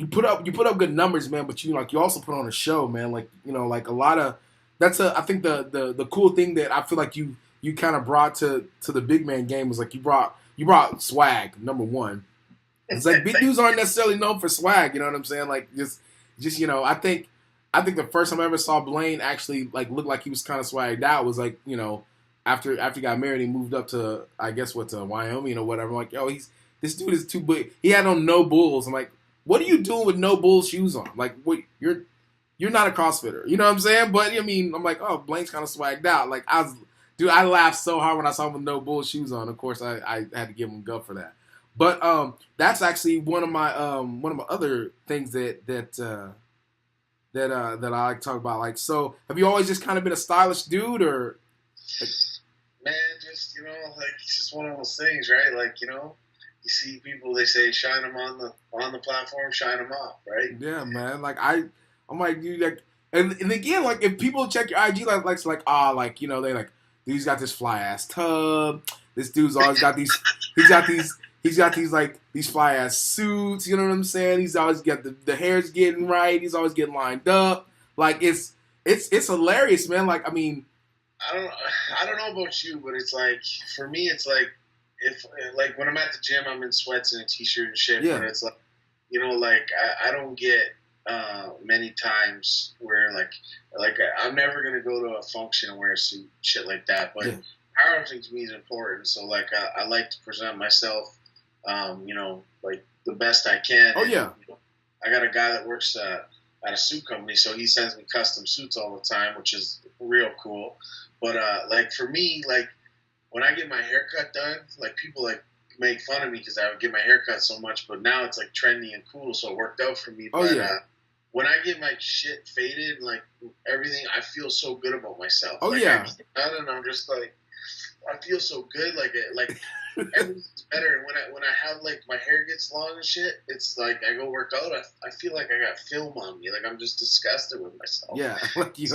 Speaker 3: put up good numbers, man. But you also put on a show, man. Like like a lot of I think the cool thing that I feel like you kind of brought to the big man game was like you brought swag. Number one, it's like big dudes aren't necessarily known for swag. You know what I'm saying? Like just I think the first time I ever saw Blaine actually like look like he was kind of swagged out was like after he got married, he moved up to I guess to Wyoming or whatever. I'm like, yo, this dude is too big. He had on no bulls. I'm like, what are you doing with no bull shoes on? Like, what you're not a CrossFitter. You know what I'm saying? But I mean, I'm like, oh, Blaine's kind of swagged out. Like I laughed so hard when I saw him with no bull shoes on. Of course, I had to give him guff for that. But that's actually one of my other things that I like to talk about. Like, so have you always just kind of been a stylish dude, or?
Speaker 2: Man, just like it's just one of those things, right? Like you see people, they say shine them on the platform, shine them off, right?
Speaker 3: Yeah, man. Like I'm like, dude, like, and again, like if people check your IG, they like, dude's got this fly ass tub. This dude's always got these. He's got these like these fly ass suits. You know what I'm saying? He's always got the hair's getting right. He's always getting lined up. Like it's hilarious, man. Like I mean,
Speaker 2: I don't know about you, but it's like for me, it's like if like when I'm at the gym, I'm in sweats and a t-shirt and shit.
Speaker 3: Yeah.
Speaker 2: But it's like like I don't get many times where like I'm never gonna go to a function and wear a suit, shit like that. But powerlifting to me is important, so like I like to present myself, like the best I can.
Speaker 3: Oh yeah.
Speaker 2: And, I got a guy that works at a suit company, so he sends me custom suits all the time, which is real cool. But like for me, like when I get my haircut done, like people like make fun of me because I would get my haircut so much, but now it's like trendy and cool, so it worked out for me.
Speaker 3: Oh,
Speaker 2: but
Speaker 3: yeah.
Speaker 2: When I get my shit faded, like everything, I feel so good about myself.
Speaker 3: Oh
Speaker 2: like,
Speaker 3: yeah.
Speaker 2: I don't know, I'm just like I feel so good, like everything's better. And when I have like my hair gets long and shit, it's like I go work out. I feel like I got film on me. Like I'm just disgusted with myself.
Speaker 3: Yeah, like you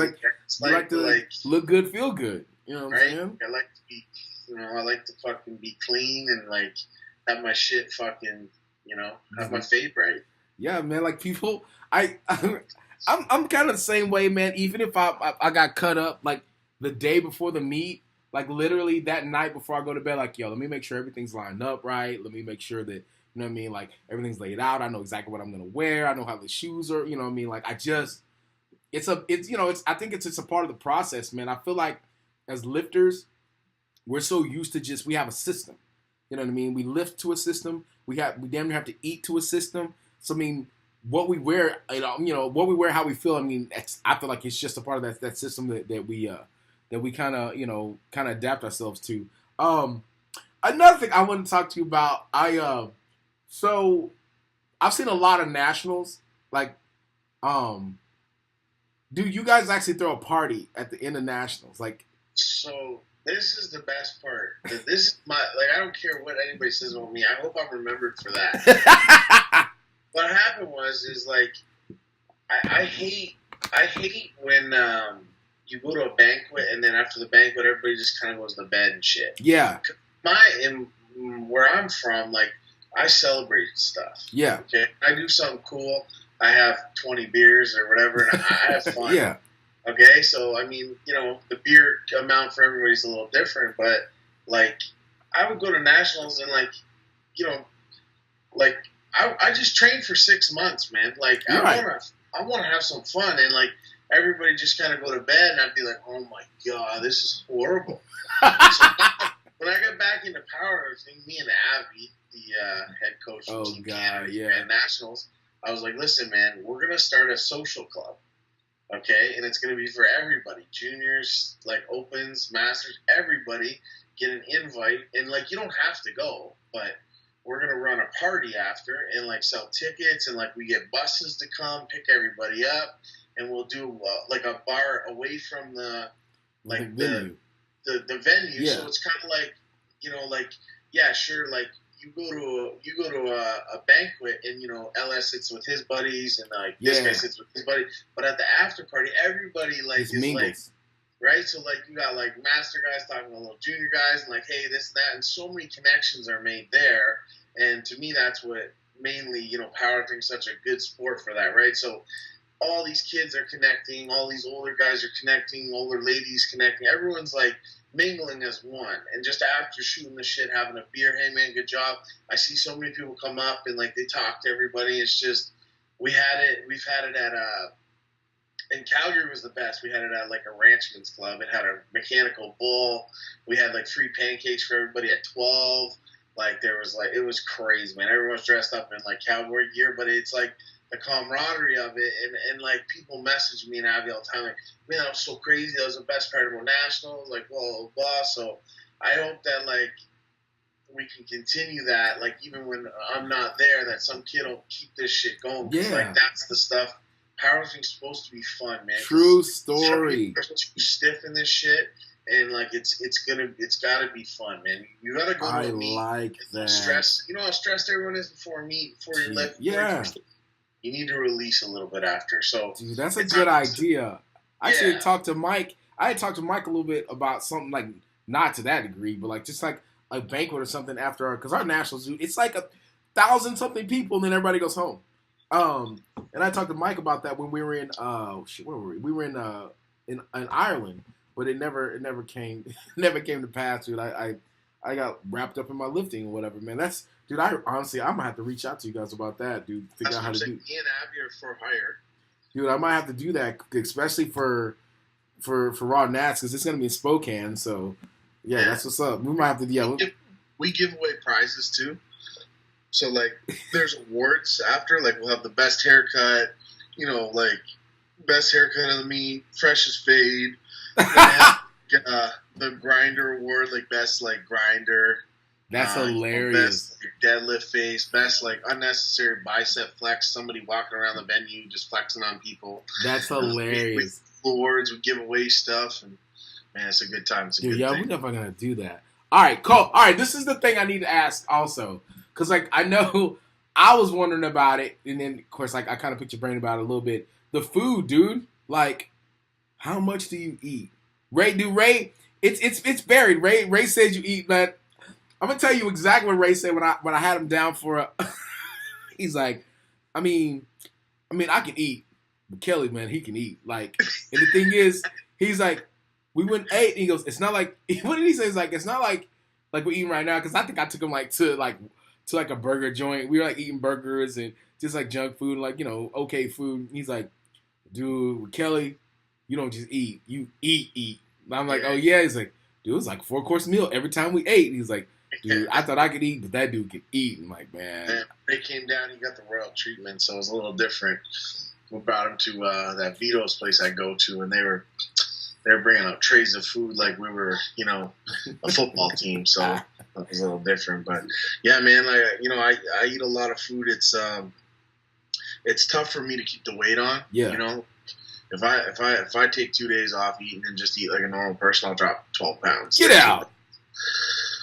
Speaker 3: like to look good, feel good. You know what I'm saying?
Speaker 2: I like to be, I like to fucking be clean and like have my shit fucking, have my fade right.
Speaker 3: Yeah, man. Like people, I'm kind of the same way, man. Even if I got cut up like the day before the meet. Like, literally, that night before I go to bed, like, yo, let me make sure everything's lined up right. Let me make sure that, you know what I mean, like, everything's laid out. I know exactly what I'm going to wear. I know how the shoes are, you know what I mean? Like, I think it's a part of the process, man. I feel like as lifters, we're so used to we have a system. You know what I mean? We lift to a system. We damn near have to eat to a system. So, I mean, what we wear, what we wear, how we feel, I mean, I feel like it's just a part of that system that we kind of adapt ourselves to. Another thing I want to talk to you about, I've seen a lot of nationals. Like, dude, you guys actually throw a party at the end of nationals. Like,
Speaker 2: so this is the best part. This is my I don't care what anybody says about me. I hope I'm remembered for that. What happened is like I hate when you go to a banquet and then after the banquet everybody just kind of goes to bed and shit.
Speaker 3: Yeah.
Speaker 2: Where I'm from, like, I celebrate stuff.
Speaker 3: Yeah.
Speaker 2: Okay. I do something cool. I have 20 beers or whatever, and I have fun.
Speaker 3: Yeah.
Speaker 2: Okay. So I mean, the beer amount for everybody's a little different, but like, I would go to nationals and I just trained for 6 months, man. Like, I want to have some fun, and like everybody just kind of go to bed, and I'd be like, oh my god, this is horrible. So when I got back into powerlifting, me and Abby, the head coach from Team Canada and Nationals, I was like, listen, man, we're gonna start a social club, okay? And it's gonna be for everybody, juniors, like opens, masters, everybody get an invite, and like you don't have to go, but we're gonna run a party after and like sell tickets, and like we get buses to come pick everybody up, and we'll do like a bar away from the venue. The venue. Yeah. So it's kind of like, yeah, sure, like you go to a banquet and LS sits with his buddies and like this guy sits with his buddy, but at the after party everybody like is mingles. Like, right? So like you got like master guys talking to little junior guys and like, hey, this and that, and so many connections are made there. And to me, that's what mainly powerlifting is such a good sport for that, right? So all these kids are connecting, all these older guys are connecting, older ladies connecting. Everyone's like mingling as one. And just after shooting the shit, having a beer, hey man, good job. I see so many people come up and like they talk to everybody. It's just we've had it at and Calgary was the best. We had it at like a ranchman's club. It had a mechanical bull. We had like free pancakes for everybody at 12. Like there was like, it was crazy, man. Everyone's dressed up in like cowboy gear, but it's like the camaraderie of it, and like people message me and Abby all the time, like, man, that was so crazy. That was the best part about nationals, like blah blah blah. So I hope that like we can continue that, like even when I'm not there, that some kid will keep this shit going. Because like that's the stuff. Powerlifting's supposed to be fun, man.
Speaker 3: True story.
Speaker 2: You're too stiff in this shit, and like it's gotta be fun, man. You gotta go to a meet. I like that. Stress. You know how stressed everyone is before a meet, before your lift. Yeah. You need to release a little bit after. So, dude,
Speaker 3: that's a good idea. I actually talked to Mike. I had talked to Mike a little bit about something like not to that degree, but like just like a banquet or something after because our nationals, it's like 1,000-something people, and then everybody goes home. And I talked to Mike about that when we were in where were we? We were in Ireland, but it never came to pass, dude. I got wrapped up in my lifting or whatever, man. That's dude. I'm gonna have to reach out to you guys about that, dude. Figure out how to do.
Speaker 2: Me and Abby are for hire.
Speaker 3: Dude, I might have to do that, especially for Raw Nats, because it's gonna be in Spokane. So yeah, that's what's up. We might have to.
Speaker 2: We give away prizes too. So like, there's awards after. Like we'll have the best haircut. Like best haircut of the meet, freshest fade. The grinder award, like best like grinder.
Speaker 3: That's hilarious.
Speaker 2: Best deadlift face, best like unnecessary bicep flex. Somebody walking around the venue just flexing on people.
Speaker 3: That's hilarious.
Speaker 2: Awards, we give away stuff, and man, it's a good time. It's a good thing.
Speaker 3: We're never gonna do that. All right, cool. All right, this is the thing I need to ask also, because like I know I was wondering about it, and then of course like I kind of picked your brain about it a little bit. The food, dude. Like, how much do you eat? Ray, it's varied. Ray says you eat, but I'm gonna tell you exactly what Ray said when I had him down for a. He's like, I mean, I can eat, but Kelly, man, he can eat. Like, and the thing is, he's like, we went and ate, and he goes, it's not like. What did he say? He's like, it's not like we're eating right now, because I think I took him to a burger joint. We were like eating burgers and just like junk food, like okay food. He's like, dude, Kelly, you don't just eat, you eat. And I'm like, oh yeah. He's like, dude, it was like 4-course meal every time we ate. He's like, dude, I thought I could eat, but that dude could eat. I'm like, man.
Speaker 2: They came down, he got the royal treatment, so it was a little different. We brought him to that Vito's place I go to, and they were bringing up trays of food like we were, a football team. So it was a little different, but yeah, man, I eat a lot of food. It's it's tough for me to keep the weight on.
Speaker 3: Yeah.
Speaker 2: You know, if I take 2 days off eating and just eat like a normal person, I'll drop 12 pounds.
Speaker 3: Get out.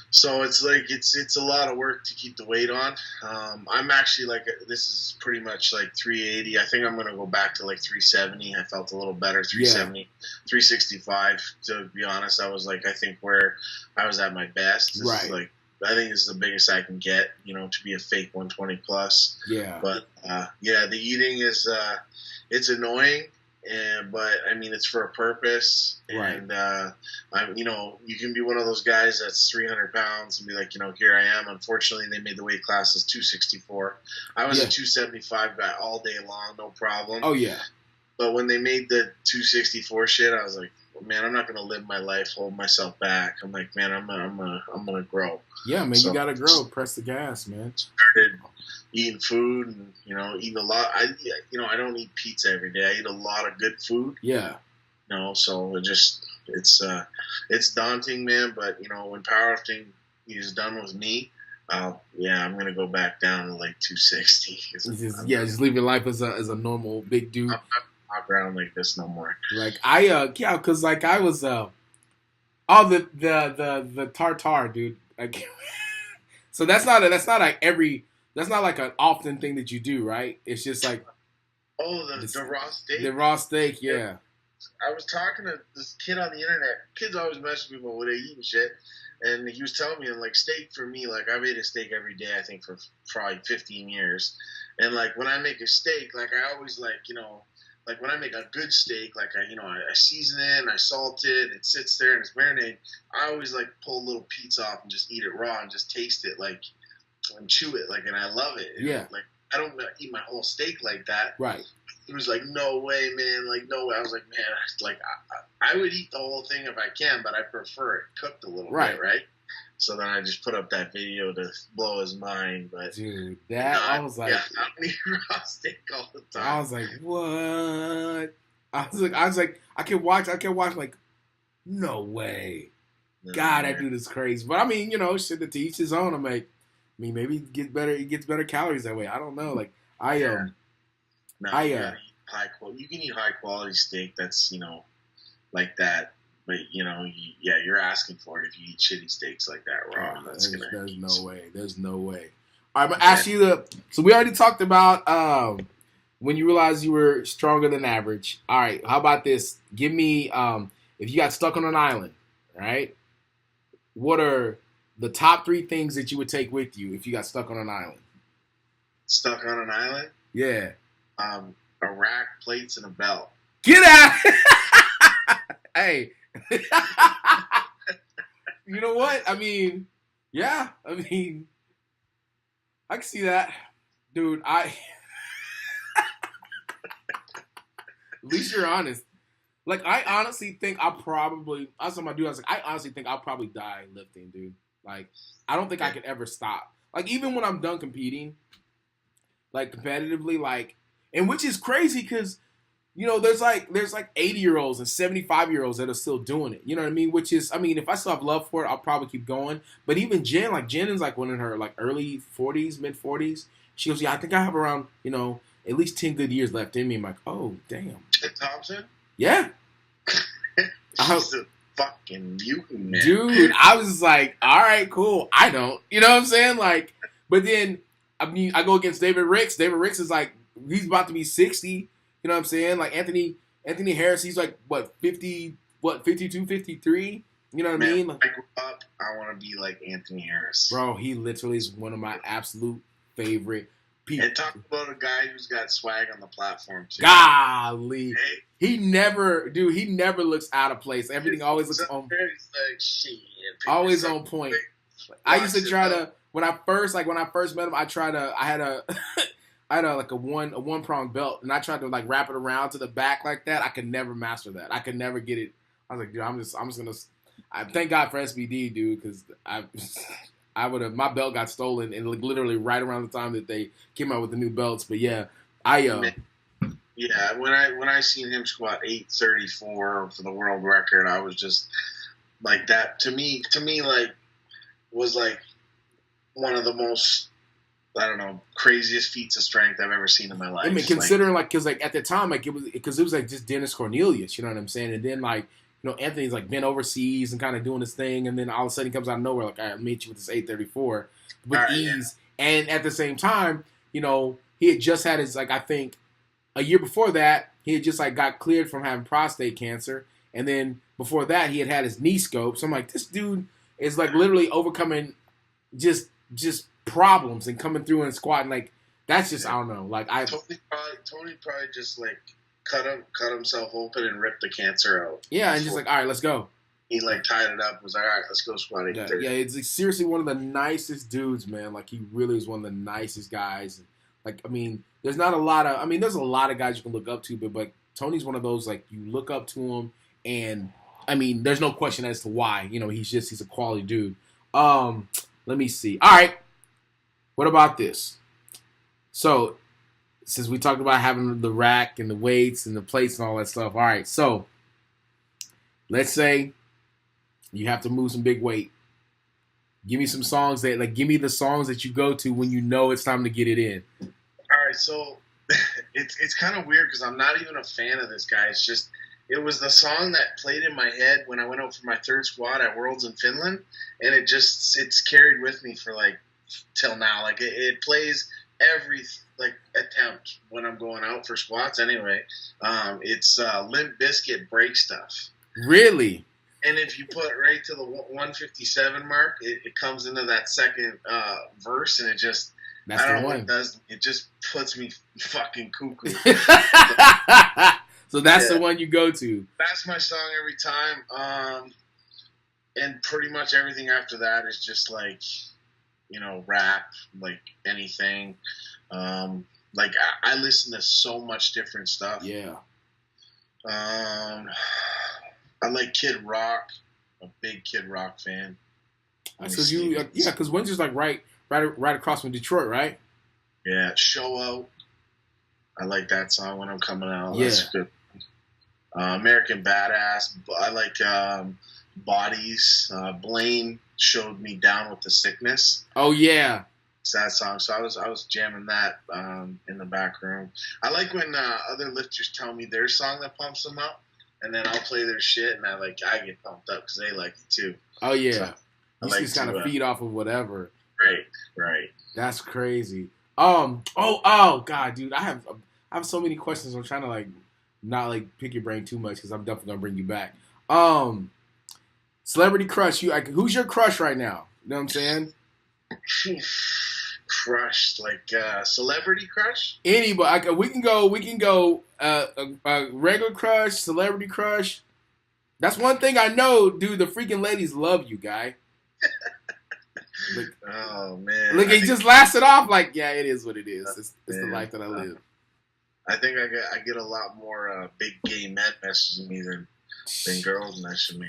Speaker 2: So it's like it's a lot of work to keep the weight on. I'm actually like this is pretty much like 380. I think I'm gonna go back to like 370. I felt a little better. 370, 365. To be honest, I was like I think where I was at my best. This is like I think this is the biggest I can get. You know, to be a fake 120 plus.
Speaker 3: Yeah.
Speaker 2: But the eating is it's annoying. But I mean, it's for a purpose, and you know, you can be one of those guys that's 300 pounds and be like, you know, here I am. Unfortunately, they made the weight classes 264. I was a 275 guy all day long, no problem.
Speaker 3: Oh yeah.
Speaker 2: But when they made the 264 shit, I was like, man, I'm not gonna live my life holding myself back. I'm like, man, I'm gonna grow.
Speaker 3: Yeah, man, so, you gotta grow. Press the gas, man.
Speaker 2: Started eating food and, you know, eating a lot. I don't eat pizza every day. I eat a lot of good food.
Speaker 3: Yeah.
Speaker 2: You know, so it's daunting, man. But, you know, when powerlifting is done with me, I'm going to go back down to like 260.
Speaker 3: Just live your life as a normal big dude.
Speaker 2: I'm not around like this no more.
Speaker 3: Like because like I was the tartar, dude. Like, so that's not like an often thing that you do, right? It's just like
Speaker 2: the raw steak.
Speaker 3: The raw steak, yeah.
Speaker 2: I was talking to this kid on the internet. Kids always mess with me when they eat and shit. And he was telling me, like, steak for me, like, I've ate a steak every day, I think, for probably 15 years. And, like, when I make a steak, like, I always, like, you know, like, when I make a good steak, like, I season it and I salt it, it sits there and it's marinated. I always, like, pull a little piece off and just eat it raw and just taste it, like, and chew it, like, and I love it.
Speaker 3: Yeah.
Speaker 2: Like, I don't eat my whole steak like that.
Speaker 3: Right.
Speaker 2: He was like, no way, man. Like, no way. I was like, man, like, I would eat the whole thing if I can, but I prefer it cooked a little bit, right? So then I just put up that video to blow his mind. But
Speaker 3: dude, I was like,
Speaker 2: I don't eat raw steak all the time.
Speaker 3: I was like, what? I was like, I can watch, like, no way. No, God, that dude is crazy. But I mean, you know, shit, to each his own. I'm like, I mean, maybe it gets better calories that way. I don't know. Like,
Speaker 2: you can eat high quality steak that's, you know, like that, but, you know, you're asking for it if you eat shitty steaks like that raw.
Speaker 3: There's no way. There's no way. All right, I'm gonna ask you so we already talked about when you realized you were stronger than average. All right, how about this? Give me if you got stuck on an island, right? What are the top 3 things that you would take with you if you got stuck on an island?
Speaker 2: Stuck on an island?
Speaker 3: Yeah.
Speaker 2: A rack, plates, and a belt.
Speaker 3: Get out! Hey. You know what? I mean, yeah. I mean, I can see that. Dude, at least you're honest. Like, I honestly think I was like, I honestly think I'll probably die lifting, dude. Like, I don't think I could ever stop. Like, even when I'm done competing, like, competitively, like, and which is crazy because, you know, there's like 80-year-olds and 75-year-olds that are still doing it. You know what I mean? Which is, I mean, if I still have love for it, I'll probably keep going. But even Jen is like one in her like early 40s, mid 40s. She goes, yeah, I think I have around, you know, at least 10 good years left in me. I'm like, oh, damn.
Speaker 2: Ted Thompson?
Speaker 3: Yeah.
Speaker 2: She's a fucking mutant, man.
Speaker 3: Dude, I was like, all right, cool. I don't. You know what I'm saying? Like, but then, I mean, I go against David Ricks. David Ricks is like, he's about to be 60. You know what I'm saying? Like, Anthony Harris, he's like, 52, 53? You know what I mean?
Speaker 2: When I grew up, I want to be like Anthony Harris.
Speaker 3: Bro, he literally is one of my absolute favorite people.
Speaker 2: And talk about a guy who's got swag on the platform, too.
Speaker 3: Golly.
Speaker 2: Hey.
Speaker 3: He never looks out of place. Everything always looks on.
Speaker 2: Like, shit,
Speaker 3: always on point. I used to try to, when I first met him, I had a one prong belt, and I tried to like wrap it around to the back like that. I could never master that. I could never get it. I was like, dude, I'm just gonna. I thank God for SBD, dude, because I would have, my belt got stolen and literally right around the time that they came out with the new belts. But yeah,
Speaker 2: yeah, when I seen him squat 834 for the world record, I was just like, that to me like was like one of the most I don't know, craziest feats of strength I've ever seen in my life.
Speaker 3: I mean, considering because at the time it was like just Dennis Cornelius, you know what I'm saying, and then Anthony's like been overseas and kind of doing his thing, and then all of a sudden he comes out of nowhere like, I meet you with this 834 with ease, and at the same time, he had just had his I think a year before that he had just got cleared from having prostate cancer, and then before that he had his knee scope. So I'm like, this dude is literally overcoming just problems and coming through and squatting that's just I don't know.
Speaker 2: Tony probably just cut himself open and ripped the cancer out.
Speaker 3: Yeah, and just all right, let's go.
Speaker 2: He tied it up. Was all right, let's go squatting.
Speaker 3: Yeah, it's seriously one of the nicest dudes, man. He really is one of the nicest guys. I mean, there's not a lot of there's a lot of guys you can look up to, but Tony's one of those you look up to him, and I mean, there's no question as to why. He's a quality dude. Let me see. All right. What about this? So, since we talked about having the rack and the weights and the plates and all that stuff, all right. So, let's say you have to move some big weight. Give me some songs give me the songs that you go to when you know it's time to get it in.
Speaker 2: All right. So, it's kind of weird because I'm not even a fan of this guy. It's just, it was the song that played in my head when I went out for my third squat at Worlds in Finland, and it's carried with me for till now. It plays every attempt when I'm going out for squats. Anyway, it's Limp Bizkit Break Stuff.
Speaker 3: Really?
Speaker 2: And if you put right to the 157 mark, it comes into that second verse, and it just
Speaker 3: that's
Speaker 2: I don't
Speaker 3: the
Speaker 2: know
Speaker 3: one.
Speaker 2: what it does. It just puts me fucking cuckoo.
Speaker 3: So that's the one you go to.
Speaker 2: That's my song every time. And pretty much everything after that is just rap, anything. I listen to so much different stuff.
Speaker 3: Yeah.
Speaker 2: I like Kid Rock. I'm a big Kid Rock fan.
Speaker 3: Because because Windsor's right across from Detroit, right?
Speaker 2: Yeah, Show Out. I like that song when I'm coming out.
Speaker 3: Yeah.
Speaker 2: That's good. American Badass. I like Bodies. Blaine showed me Down with the Sickness.
Speaker 3: Oh yeah,
Speaker 2: it's that song. So I was jamming that in the back room. I like when other lifters tell me their song that pumps them up, and then I'll play their shit, and I get pumped up because they like it too.
Speaker 3: Oh yeah,
Speaker 2: so
Speaker 3: you just kind of feed off of whatever.
Speaker 2: Right.
Speaker 3: That's crazy. Oh God, dude, I have so many questions. I'm trying to not pick your brain too much because I'm definitely gonna bring you back. Celebrity crush. Who's your crush right now? You know what I'm saying?
Speaker 2: Crush, celebrity crush.
Speaker 3: Anybody? We can go. Regular crush, celebrity crush. That's one thing I know, dude. The freaking ladies love you, guy.
Speaker 2: Oh man!
Speaker 3: He just laughed it off. Yeah, it is what it is. It's the life that I live.
Speaker 2: I think I get a lot more big gay men messaging me than girls messaging me.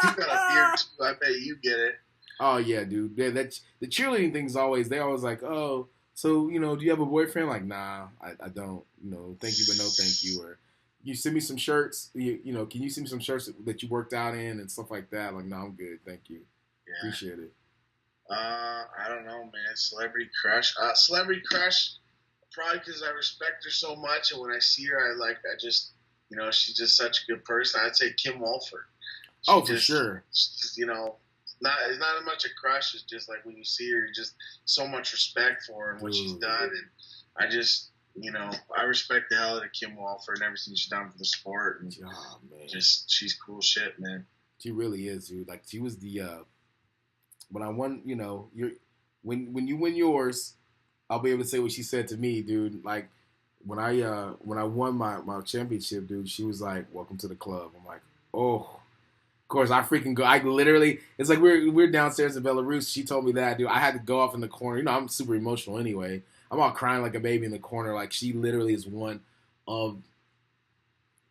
Speaker 2: You got a beard too. I bet you get it.
Speaker 3: Oh yeah, dude. Yeah, the cheerleading thing's always oh, so do you have a boyfriend? Nah, I don't. Thank you, but no thank you. Or you send me some shirts. Can you send me some shirts that you worked out in and stuff like that? No, I'm good, thank you. Yeah. Appreciate it.
Speaker 2: I don't know, man. Celebrity crush. Celebrity crush. Probably because I respect her so much, and when I see her, I just, she's just such a good person. I'd say Kim Wolford.
Speaker 3: For sure.
Speaker 2: It's not as much a crush. It's just when you see her, just so much respect for her and what she's done, and I just, I respect the hell out of Kim Wolford and everything she's done for the sport, and
Speaker 3: man.
Speaker 2: Just she's cool shit, man.
Speaker 3: She really is, dude. She was the when I won, when you win yours, I'll be able to say what she said to me, dude. When I won my championship, dude, she was like, "Welcome to the club." I'm like, "Oh, of course I freaking go." I literally, it's we're downstairs in Belarus. She told me that, dude. I had to go off in the corner. I'm super emotional anyway. I'm all crying like a baby in the corner. She literally is one of.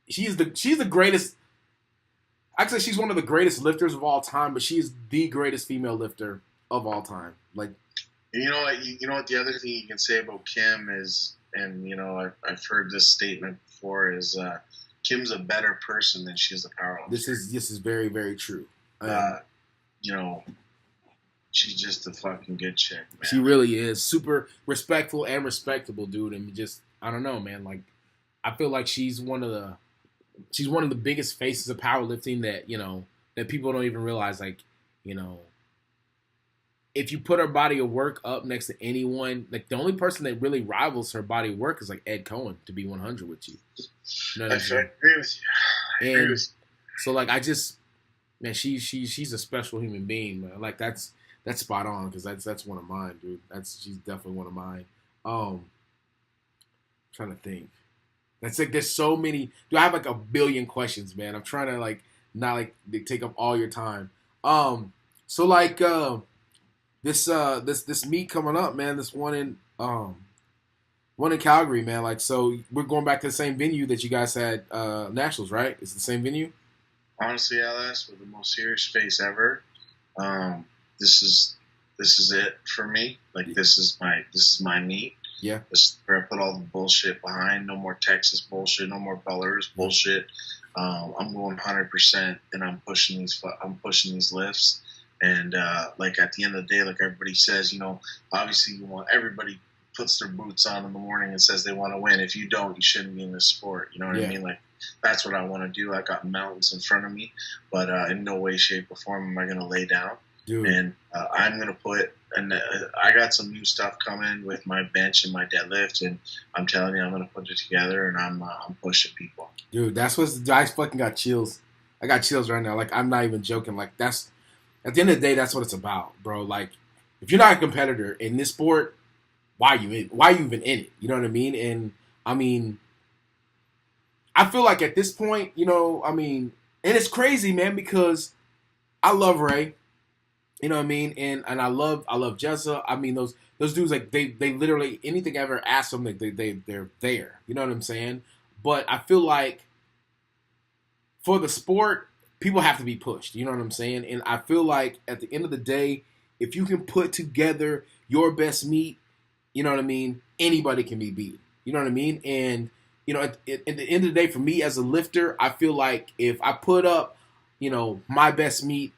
Speaker 3: She's the greatest. Actually, she's one of the greatest lifters of all time, but she is the greatest female lifter of all time.
Speaker 2: You know what? The other thing you can say about Kim is, and I've heard this statement before, is Kim's a better person than she is a powerlifter.
Speaker 3: This is very, very true.
Speaker 2: she's just a fucking good chick, man.
Speaker 3: She really is super respectful and respectable, dude. And just I don't know, man. Like I feel like she's one of the biggest faces of powerlifting that that people don't even realize. Like if you put her body of work up next to anyone, like the only person that really rivals her body of work is like Ed Cohen, to be 100 with you. You know what
Speaker 2: I agree with you.
Speaker 3: And so like man, she's a special human being, man. Like that's spot on because that's one of mine, dude. She's definitely one of mine. Trying to think. That's like there's so many. Dude, I have like a billion questions, man. I'm trying to like not like take up all your time. So like this meet coming up, man. This one in Calgary, man. Like so we're going back to the same venue that you guys had nationals, right? It's the same venue.
Speaker 2: Honestly, LS, with the most serious face ever. This is it for me. Like this is my meet.
Speaker 3: Yeah.
Speaker 2: This is where I put all the bullshit behind. No more Texas bullshit. No more Belarus bullshit. I'm going 100%, and I'm pushing these lifts. And like at the end of the day, like everybody says, obviously everybody puts their boots on in the morning and says they want to win. If you don't, you shouldn't be in this sport. You know what I mean? Like that's what I want to do. I got mountains in front of me, but in no way, shape, or form am I going to lay down.
Speaker 3: Dude.
Speaker 2: And I'm going to put, and I got some new stuff coming with my bench and my deadlift, and I'm telling you, I'm going to put it together, and I'm pushing people.
Speaker 3: Dude, that's I fucking got chills. I got chills right now. Like, I'm not even joking. Like, at the end of the day, that's what it's about, bro. Like, if you're not a competitor in this sport, why are you even in it? You know what I mean? And, I mean, I feel like at this point, and it's crazy, man, because I love Ray. You know what I mean? And I love Jessa. I mean, those dudes, like, they literally, anything I ever ask them, they're there. You know what I'm saying? But I feel like for the sport, people have to be pushed. You know what I'm saying? And I feel like at the end of the day, if you can put together your best meet, you know what I mean? Anybody can be beaten. You know what I mean? And, at the end of the day, for me as a lifter, I feel like if I put up, my best meet,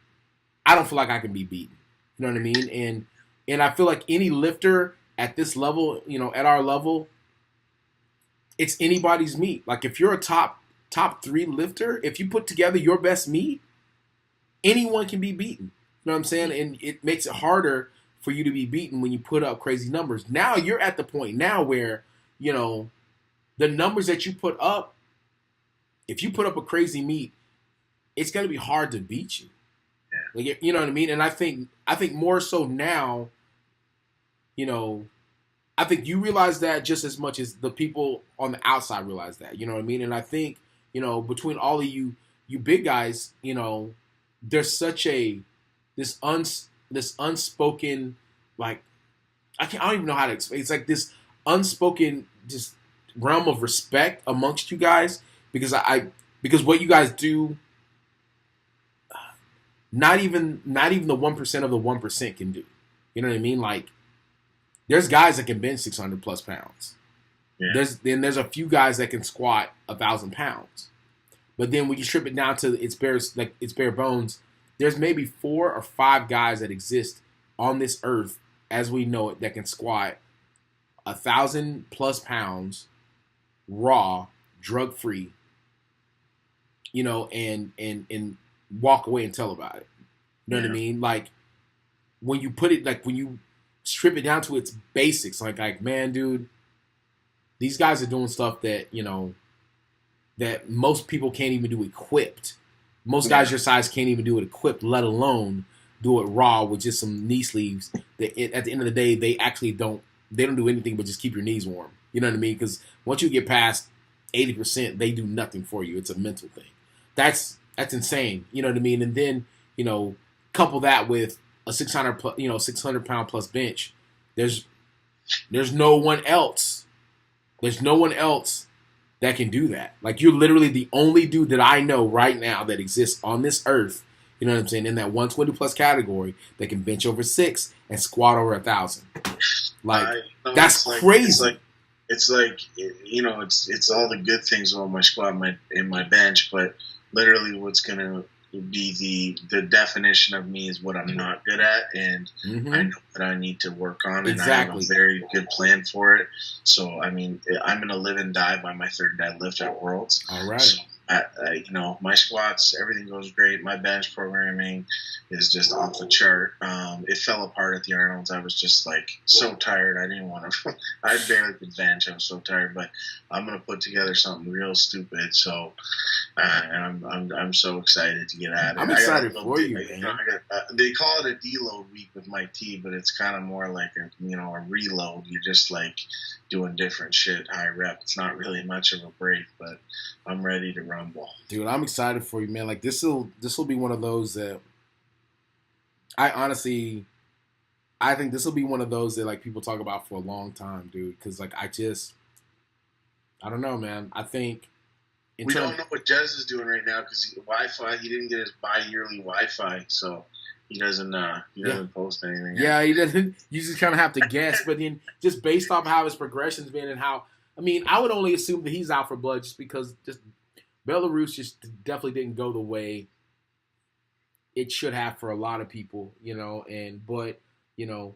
Speaker 3: I don't feel like I can be beaten. You know what I mean? And I feel like any lifter at this level, at our level, it's anybody's meet. Like if you're a top 3 lifter, if you put together your best meet, anyone can be beaten. You know what I'm saying? And it makes it harder for you to be beaten when you put up crazy numbers. Now you're at the point now where, the numbers that you put up, if you put up a crazy meet, it's going to be hard to beat you. Like, you know what I mean? And I think more so now, I think you realize that just as much as the people on the outside realize that. You know what I mean? And I think, between all of you big guys, there's such this unspoken, like, I don't even know how to explain. It's like this unspoken just realm of respect amongst you guys because what you guys do, not even the 1% of the 1% can do. You know what I mean? Like, there's guys that can bench 600 plus pounds. Yeah. There's a few guys that can squat 1,000 pounds. But then when you strip it down to its bare bones, there's maybe 4 or 5 guys that exist on this earth as we know it that can squat 1,000 plus pounds raw, drug free, and walk away and tell about it. You know what I mean? Like when you put it, like when you strip it down to its basics, like man, dude, these guys are doing stuff that, that most people can't even do equipped. Most guys your size can't even do it equipped, let alone do it raw with just some knee sleeves. That at the end of the day, they actually don't do anything but just keep your knees warm. You know what I mean? Because once you get past 80%, they do nothing for you. It's a mental thing. That's insane. You know what I mean? And then, couple that with a 600 pound plus bench. There's no one else. There's no one else that can do that. Like, you're literally the only dude that I know right now that exists on this earth, you know what I'm saying, in that 120 plus category that can bench over 6 and squat over 1,000. Like, that's crazy.
Speaker 2: It's all the good things on my squat and my bench, but literally what's gonna would be the definition of me is what I'm not good at, and I know what I need to work on, and I have a very good plan for it. So, I mean, I'm going to live and die by my third deadlift at Worlds.
Speaker 3: All right.
Speaker 2: So, you know, my squats, everything goes great. My bench programming is just off the chart. It fell apart at the Arnold's. I was just like so tired. I didn't want to. I barely could bench. I was so tired. But I'm gonna put together something real stupid. So, and I'm so excited to get at it.
Speaker 3: I'm excited for you, man.
Speaker 2: You know, they call it a deload week with my T, but it's kind of more like a reload. You're just like doing different shit, high rep. It's not really much of a break, but I'm ready to rumble.
Speaker 3: Dude, I'm excited for you, man. Like this'll be one of those that I think this will be one of those that like people talk about for a long time, dude. Because like I don't know, man. I think
Speaker 2: we don't know what Jez is doing right now because Wi-Fi. He didn't get his bi-yearly Wi-Fi, so he doesn't post anything.
Speaker 3: Yeah, he doesn't. You just kind of have to guess, but then just based off how his progression's been and how, I mean, I would only assume that he's out for blood just because just Belarus just definitely didn't go the way it should have for a lot of people, you know. But you know,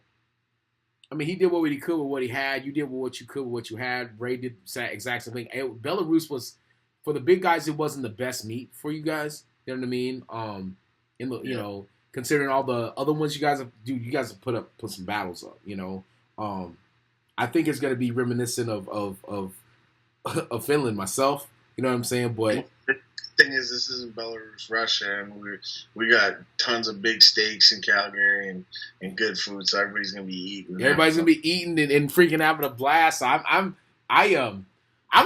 Speaker 3: I mean, he did what he could with what he had. You did what you could with what you had. Ray did the exact same thing. Belarus was, for the big guys, it wasn't the best meet for you guys. You know what I mean? You know, considering all the other ones you guys have put some battles up. You know, I think it's gonna be reminiscent of Finland myself. You know what I'm saying? But
Speaker 2: the thing is, this isn't Belarus, Russia, and we got tons of big steaks in Calgary and good food, so everybody's gonna be eating.
Speaker 3: Everybody's gonna be eating and freaking having a blast. So I'm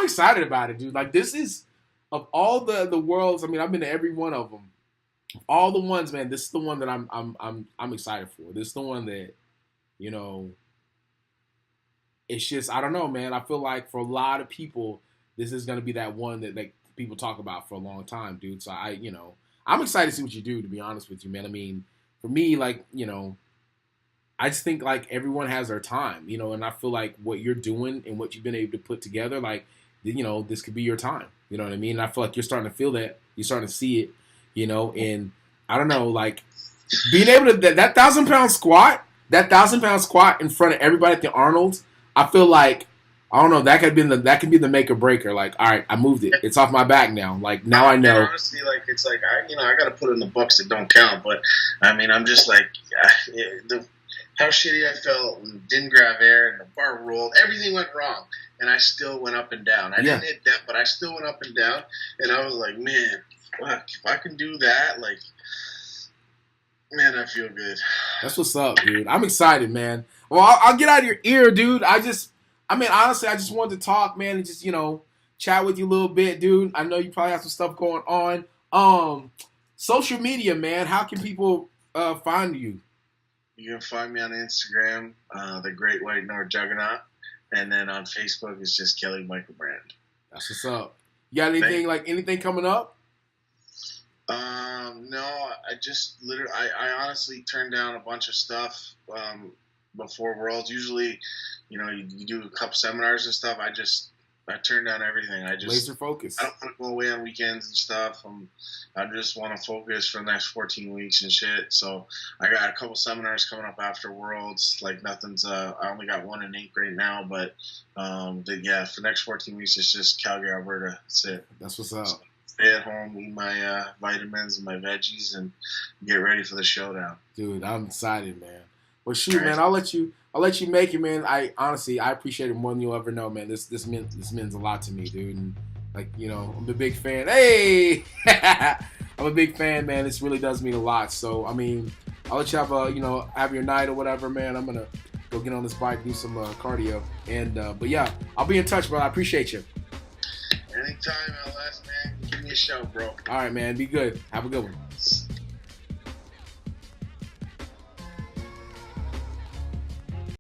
Speaker 3: excited about it, dude. Like this is, of all the worlds. I mean, I've been to every one of them. All the ones, man. This is the one that I'm excited for. This is the one that, you know, it's just, I don't know, man. I feel like for a lot of people, this is gonna be that one that like people talk about for a long time, dude. So I'm excited to see what you do, to be honest with you, man. I mean, for me, like, you know, I just think like everyone has their time, you know, and I feel like what you're doing and what you've been able to put together, like, you know, this could be your time. You know what I mean? And I feel like you're starting to feel that. You're starting to see it, you know, and I don't know, like being able to that 1,000-pound squat, in front of everybody at the Arnold's, I feel like, I don't know, that could be the make or breaker. Like, all right, I moved it. It's off my back now. Like, now I know.
Speaker 2: Honestly, like, it's like, I got to put it in the books that don't count. But, I mean, I'm just like, how shitty I felt and didn't grab air and the bar rolled. Everything went wrong. And I still went up and down. I didn't hit that, but I still went up and down. And I was like, man, fuck, if I can do that, like, man, I feel good.
Speaker 3: That's what's up, dude. I'm excited, man. Well, I'll get out of your ear, dude. I mean, honestly, I just wanted to talk, man, and just, you know, chat with you a little bit, dude. I know you probably have some stuff going on. Social media, man, how can people find you?
Speaker 2: You can find me on Instagram, The Great White North Juggernaut, and then on Facebook, it's just Kelly Michael Brand.
Speaker 3: That's what's up. You got anything coming up?
Speaker 2: No, I just literally, I honestly turned down a bunch of stuff before Worlds. Usually, you know, you do a couple seminars and stuff. I turned down everything. I just
Speaker 3: laser focus.
Speaker 2: I don't want to go away on weekends and stuff. I just want to focus for the next 14 weeks and shit. So I got a couple seminars coming up after Worlds. Like nothing's. I only got one in ink right now, but for the next 14 weeks, it's just Calgary, Alberta. That's it.
Speaker 3: That's what's up.
Speaker 2: So stay at home, eat my vitamins and my veggies, and get ready for the showdown.
Speaker 3: Dude, I'm excited, man. Well, shoot, man, I'll let you make it, man. I honestly appreciate it more than you'll ever know, man. This means a lot to me, dude. And like, you know, I'm a big fan. Hey, I'm a big fan, man. This really does mean a lot. So, I mean, I'll let you have your night or whatever, man. I'm gonna go get on this bike, do some cardio, and but yeah, I'll be in touch, bro. I appreciate you.
Speaker 2: Anytime, LS, man. Give me a shout, bro.
Speaker 3: All right, man. Be good. Have a good one.